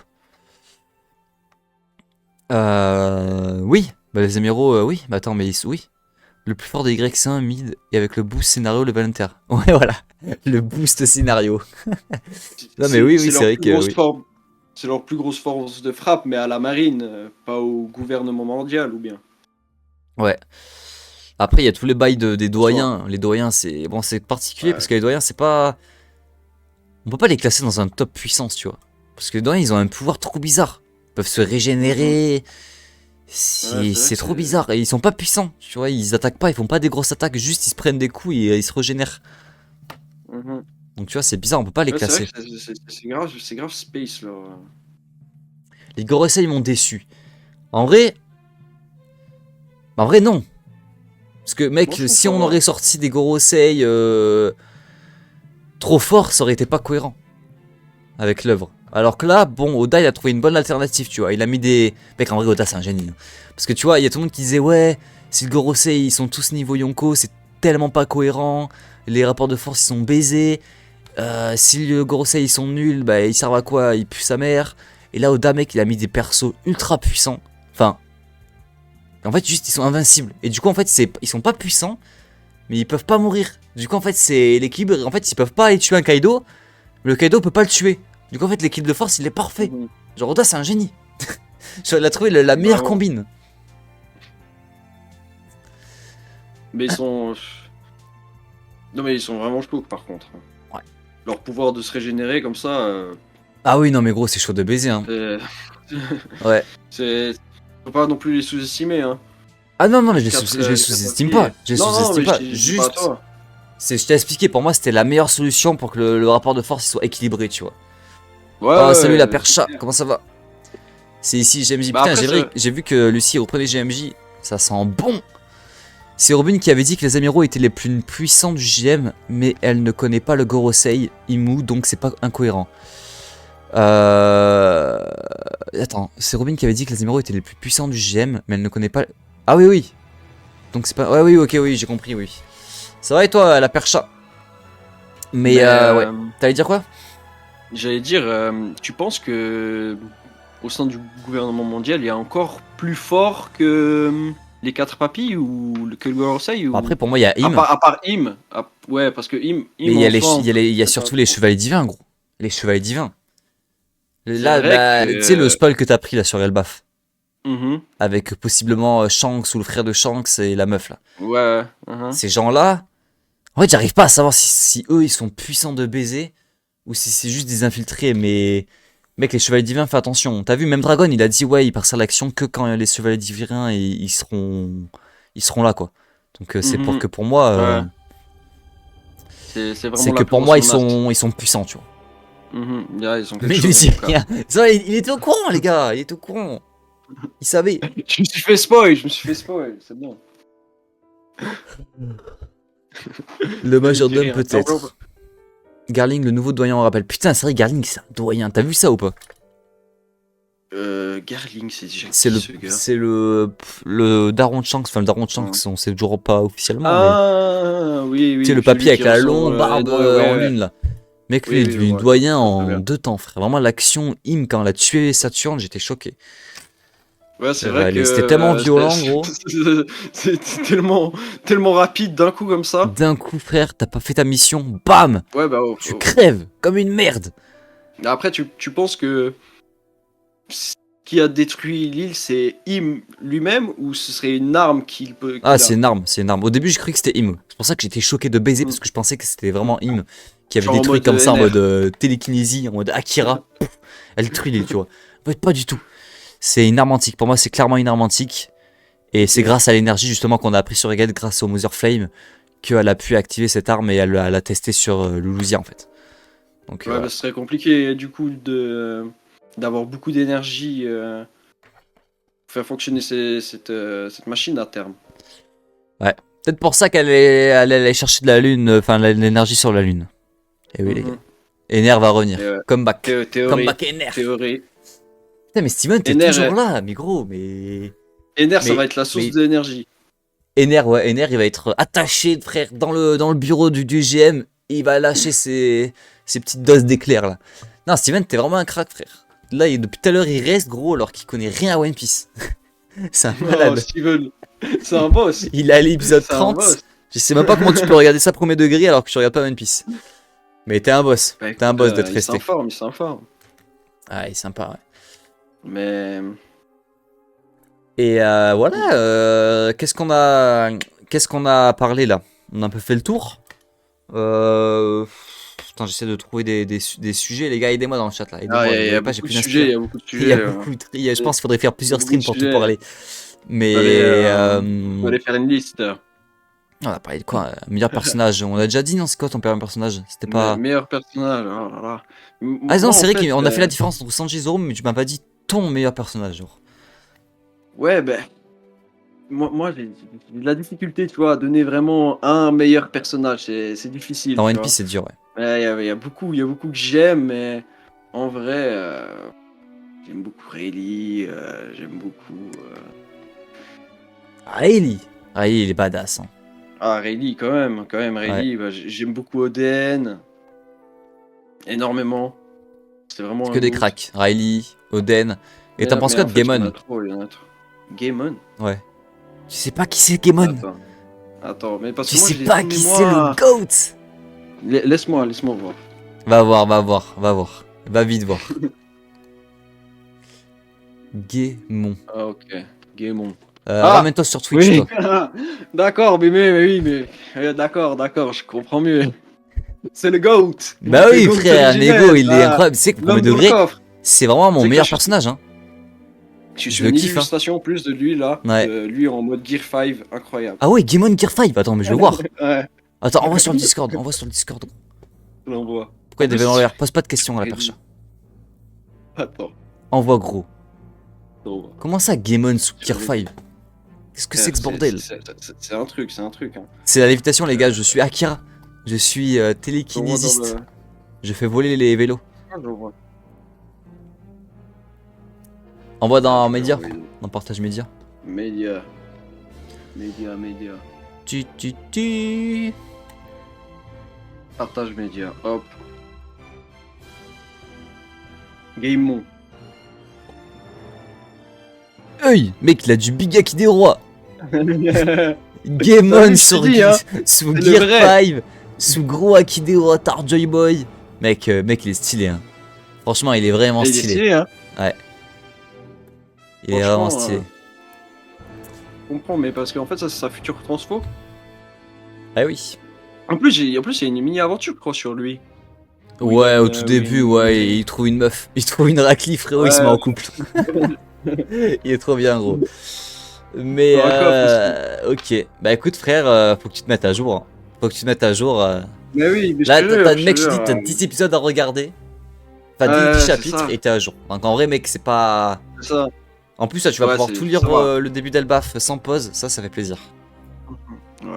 Oui. Bah, les amiraux, oui. Bah, attends, mais oui. Le plus fort des Y1 mid et avec le boost scénario level inter. Ouais, voilà. Le boost scénario. Non, mais oui, C'est c'est leur vrai plus que grosse oui. forme. C'est leur plus grosse force de frappe, mais à la marine, pas au gouvernement mondial ou bien. Ouais. Après, il y a tous les bails des En soi. doyens. Les doyens, c'est bon, c'est particulier parce Ouais. que les doyens, c'est pas. On peut pas les classer dans un top puissance, tu vois. Parce que les doyens, ils ont un pouvoir trop bizarre. Ils peuvent se Mhm. régénérer. Ouais, c'est vrai C'est que trop c'est. bizarre. Et ils sont pas puissants, tu vois. Ils attaquent pas, ils font pas des grosses attaques. Juste, ils se prennent des coups et ils se régénèrent. Mhm. Donc, tu vois, c'est bizarre, on peut pas les Ouais, c'est vrai classer. que c'est grave space là. Les Gorosei, ils m'ont déçu. En vrai. En vrai, non. Parce que, mec, Moi, je trouve si ça on va. aurait sorti des Gorosei trop forts, ça aurait été pas cohérent avec l'œuvre. Alors que là, bon, Oda il a trouvé une bonne alternative, tu vois. Il a mis des. Mec, en vrai, Oda c'est un génie, hein. Parce que tu vois, il y a tout le monde qui disait, ouais, si le Gorosei ils sont tous niveau Yonko, c'est tellement pas cohérent. Les rapports de force ils sont baisés. Si le Gorosei ils sont nuls, bah ils servent à quoi? Ils puent sa mère. Et là, Oda, mec, il a mis des persos ultra puissants. Enfin, en fait, juste ils sont invincibles. Et du coup, en fait, ils sont pas puissants, mais ils peuvent pas mourir. Du coup, en fait, c'est l'équilibre. En fait, ils peuvent pas aller tuer un Kaido. Le Kaido peut pas le tuer. Du coup, en fait, l'équipe de force, il est parfait. Mhm. Genre, Oda, c'est un génie. Il a trouvé la meilleure Vraiment. combine. Mais ils sont. Non, mais ils sont vraiment chauds par contre. Ouais. Leur pouvoir de se régénérer comme ça, Ah oui, non, mais gros, c'est chaud de baiser, hein. c'est. Ouais. Faut pas non plus les sous-estimer, hein. Ah non, non, mais je les 4 sous-estime aciers. pas. Je les Non, non, sous-estime mais pas. je dis pas à Juste, toi. je t'ai expliqué, pour moi, c'était la meilleure solution pour que le rapport de force il soit équilibré, tu vois. Ouais, Oh, salut la ouais, c'est percha, clair. comment ça va? C'est ici GMJ. Bah Putain, après, ça. j'ai vu que Lucie reprenait GMJ. Ça sent bon. C'est Robin qui avait dit que les amiraux étaient les plus puissants du GM, mais elle ne connaît pas le Gorosei Imu, donc c'est pas incohérent. Attends, c'est Robin qui avait dit que les amiraux étaient les plus puissants du GM, mais elle ne connaît pas. Ah oui, oui. Donc c'est pas. Ouais, oui, ok, oui, j'ai compris, oui. Ça va et toi, la percha? Mais ouais. T'allais dire quoi? J'allais dire, tu penses que au sein du gouvernement mondial, il y a encore plus fort que les quatre papis ou que le Gorosei Bon, ou... après, pour moi, il y a Im. À part Im. Ouais, parce que Mais Im il y a, en soi, on peut- il y a surtout les chevaliers divins, gros. Les chevaliers divins. C'est Là, vrai bah, que... tu sais, le spoil que t'as pris là sur Elbaf. Mhm. Avec possiblement Shanks ou le frère de Shanks et la meuf là. Ouais. Mhm. Ces gens-là, en fait, j'arrive pas à savoir si eux ils sont puissants de baiser ou si c'est juste des infiltrés. Mais mec, les chevaliers divins, fais attention. T'as vu, même Dragon, il a dit ouais, il passera à l'action que quand les chevaliers divins ils seront là quoi. Donc c'est pour Mhm. que pour moi, Ouais. C'est vraiment c'est la que plus pour grosse moi menace. ils sont puissants, tu vois. Yeah, ils ont quelque Mais chose lui en c'est tout cas. rien. Ça, il était au courant les gars, il était au courant. Il savait. Je me suis fait spoil, c'est bon. Le majordome rien. peut-être. Garling, le nouveau doyen, on rappelle. Putain, c'est vrai, Garling, c'est un doyen. T'as vu ça ou pas? Garling, c'est déjà C'est qui le, ce gars? c'est le daron de Shanks. Enfin, le daron de Shanks, on sait toujours pas officiellement, mais Ah, oui, tu sais, oui, le celui papier avec qui la ressort longue barbe ouais, en ouais. lune là. Mec, lui, Oui, il est oui, je devenu vois. doyen Très bien. en 2 temps, frère. Vraiment, l'action Im, quand elle a tué Saturne, j'étais choqué. Ouais, c'est vrai C'était tellement que violent, gros. c'est tellement rapide d'un coup comme ça. D'un coup, frère, t'as pas fait ta mission, bam! Ouais, bah, Tu crèves comme une merde. après, tu penses que ce qui a détruit l'île, c'est Im lui-même ou ce serait une arme Ah, qu'il c'est a? une arme, c'est une arme. Au début, j'ai cru que c'était Im. C'est pour ça que j'étais choqué de baiser, Hmm. parce que je pensais que c'était vraiment Im qui avait Genre en détruit mode comme ça, en NR. mode télékinésie, en mode Akira. Pouf, elle détruit l'île, tu vois. En fait, pas du tout. C'est une arme antique. Pour moi, c'est clairement une arme antique. Et c'est Ok. grâce à l'énergie, justement, qu'on a appris sur Reged, grâce au Mother Flame, qu'elle a pu activer cette arme et elle l'a testée sur Luluzia, en fait. Donc, Ouais, voilà. bah, ce serait compliqué du coup d'avoir beaucoup d'énergie pour faire fonctionner cette machine à terme. Ouais. Peut-être pour ça elle est allée chercher de la lune, enfin, l'énergie sur la lune. Et oui, les gars. Mhm. Ener va revenir. Et, Comeback. théorie, Comeback Ener. théorie. Putain, mais Steven, t'es Ener, toujours là, mais gros, mais. Ener, ça va Mais, être la source mais d'énergie. Ener, ouais, Ener, il va être attaché, frère, dans le bureau du GM. Et il va lâcher ses petites doses d'éclairs, là. Non, Steven, t'es vraiment un crack, frère. Là, depuis tout à l'heure, il reste, gros, alors qu'il connaît rien à One Piece. C'est un Oh, malade. Steven, c'est un boss. Il est à l'épisode C'est un 30. boss. Je sais même pas comment tu peux regarder ça premier degré alors que tu regardes pas One Piece. Mais t'es un boss. Bah, T'es un écoute, boss d'être il resté. s'informe. Ah, il est sympa, ouais. Mais Et voilà, qu'est-ce qu'on a parlé là? On a un peu fait le tour. Putain, j'essaie de trouver des sujets. Les gars, aidez-moi dans le chat là. ah, Aidez-moi. Vous il y voyez a pas, j'ai beaucoup de plus sujets, il d'inspi. y a beaucoup de Il y a sujets. beaucoup je pense qu'il faudrait faire plusieurs beaucoup de streams pour tout sujets. parler. Mais Faut aller faire une liste. on a parlé de quoi? Meilleur personnage. On a déjà dit non, c'est quoi ton meilleur personnage? C'était pas. Meilleur personnage. Oh là là. Ah non, Moi, c'est en vrai fait, qu'on a fait la différence entre Sanji et Zoro, mais tu m'as pas dit ton meilleur personnage, genre. ouais, ben, moi j'ai de la difficulté, tu vois, à donner vraiment un meilleur personnage. C'est difficile, Dans tu One vois. Piece, c'est dur, ouais. Ouais, il y a beaucoup que j'aime, mais en vrai, j'aime beaucoup Rayleigh, j'aime beaucoup. Rayleigh. Rayleigh, il est badass. Hein. Ah, Rayleigh, quand même, Ouais. Rayleigh, bah, j'aime beaucoup Oden, énormément. C'est vraiment C'est un que des GOAT. cracks. Riley, Oden. Et t'en penses Mais quoi en de fait, il y en Gaemon? a trop, il y en a trop. Gaemon? Ouais. Tu sais pas qui c'est Gaemon? Attends, mais parce Tu que moi sais j'ai pas une qui c'est le mémoire. GOAT? Laisse-moi voir. Va voir, va voir, va voir. Va vite voir. Gaemon. Ah, ok, Gaemon. Ramène-toi sur Twitch, Oui. toi. D'accord, mais oui, mais d'accord, je comprends mieux. C'est le GOAT. Bah C'est oui, le GOAT frère, originel. Nego, il est Ah, incroyable. Tu sais que premier l'homme dans le degré, coffre. c'est vraiment mon C'est que meilleur je- personnage. Hein. Je Je suis le une kiffe, hein. illustration en plus de lui là. Ouais. Lui en mode Gear 5, incroyable. Ah ouais, Gaemon Gear 5. Attends, mais je veux voir. Ouais, Attends, envoie sur le Discord. Envoie sur le Discord. je l'envoie. Pourquoi il En plus, devait l'envers? Pose pas de questions à la c'est- percha. Attends, Envoie gros. je l'envoie. Comment ça, Gaemon sous Gear 5? Qu'est-ce que c'est que ce bordel? C'est un truc, Hein. C'est la lévitation, les gars. Je suis Akira. Je suis Je l'envoie télékinésiste. dans le- Je fais voler les vélos. Ah, je l'envoie. Envoie dans Je média. l'envoie. Dans partage média. Média. Tu. Partage média, hop. Game on. Hey, mec, il a du big haki des rois. Game T'as on vu, sur je t'ai dit, hein. sous C'est le Gear vrai. 5, sous gros haki des rois, Tarjoy Boy. Mec, mec, il est stylé. Hein. Franchement, il est vraiment Il est stylé. stylé, hein. Il est vraiment Franchement, stylé. Je comprends, mais parce qu'en fait, ça, c'est sa future transfo. Ah oui. En plus, il y a une mini-aventure, je crois, sur lui. Où Ouais, au il, tout où début, ouais, il trouve une meuf. Il trouve une raclie, frérot, il se met en couple. Il est trop bien, gros. Mais, Dans un coffre aussi. ok. Bah écoute, frère, faut que tu te mettes à jour. Hein. Faut que tu te mettes à jour. Mais oui, mais Là, je mec, te je te dis, jure. t'as 10 épisodes à regarder. Enfin, 10 C'est chapitres ça, et t'es à jour. Donc en vrai, mec, c'est pas. c'est ça. En plus, là, tu vas Ouais, pouvoir tout lire ça va. le début d'Elbaf sans pause. Ça fait plaisir. Ouais.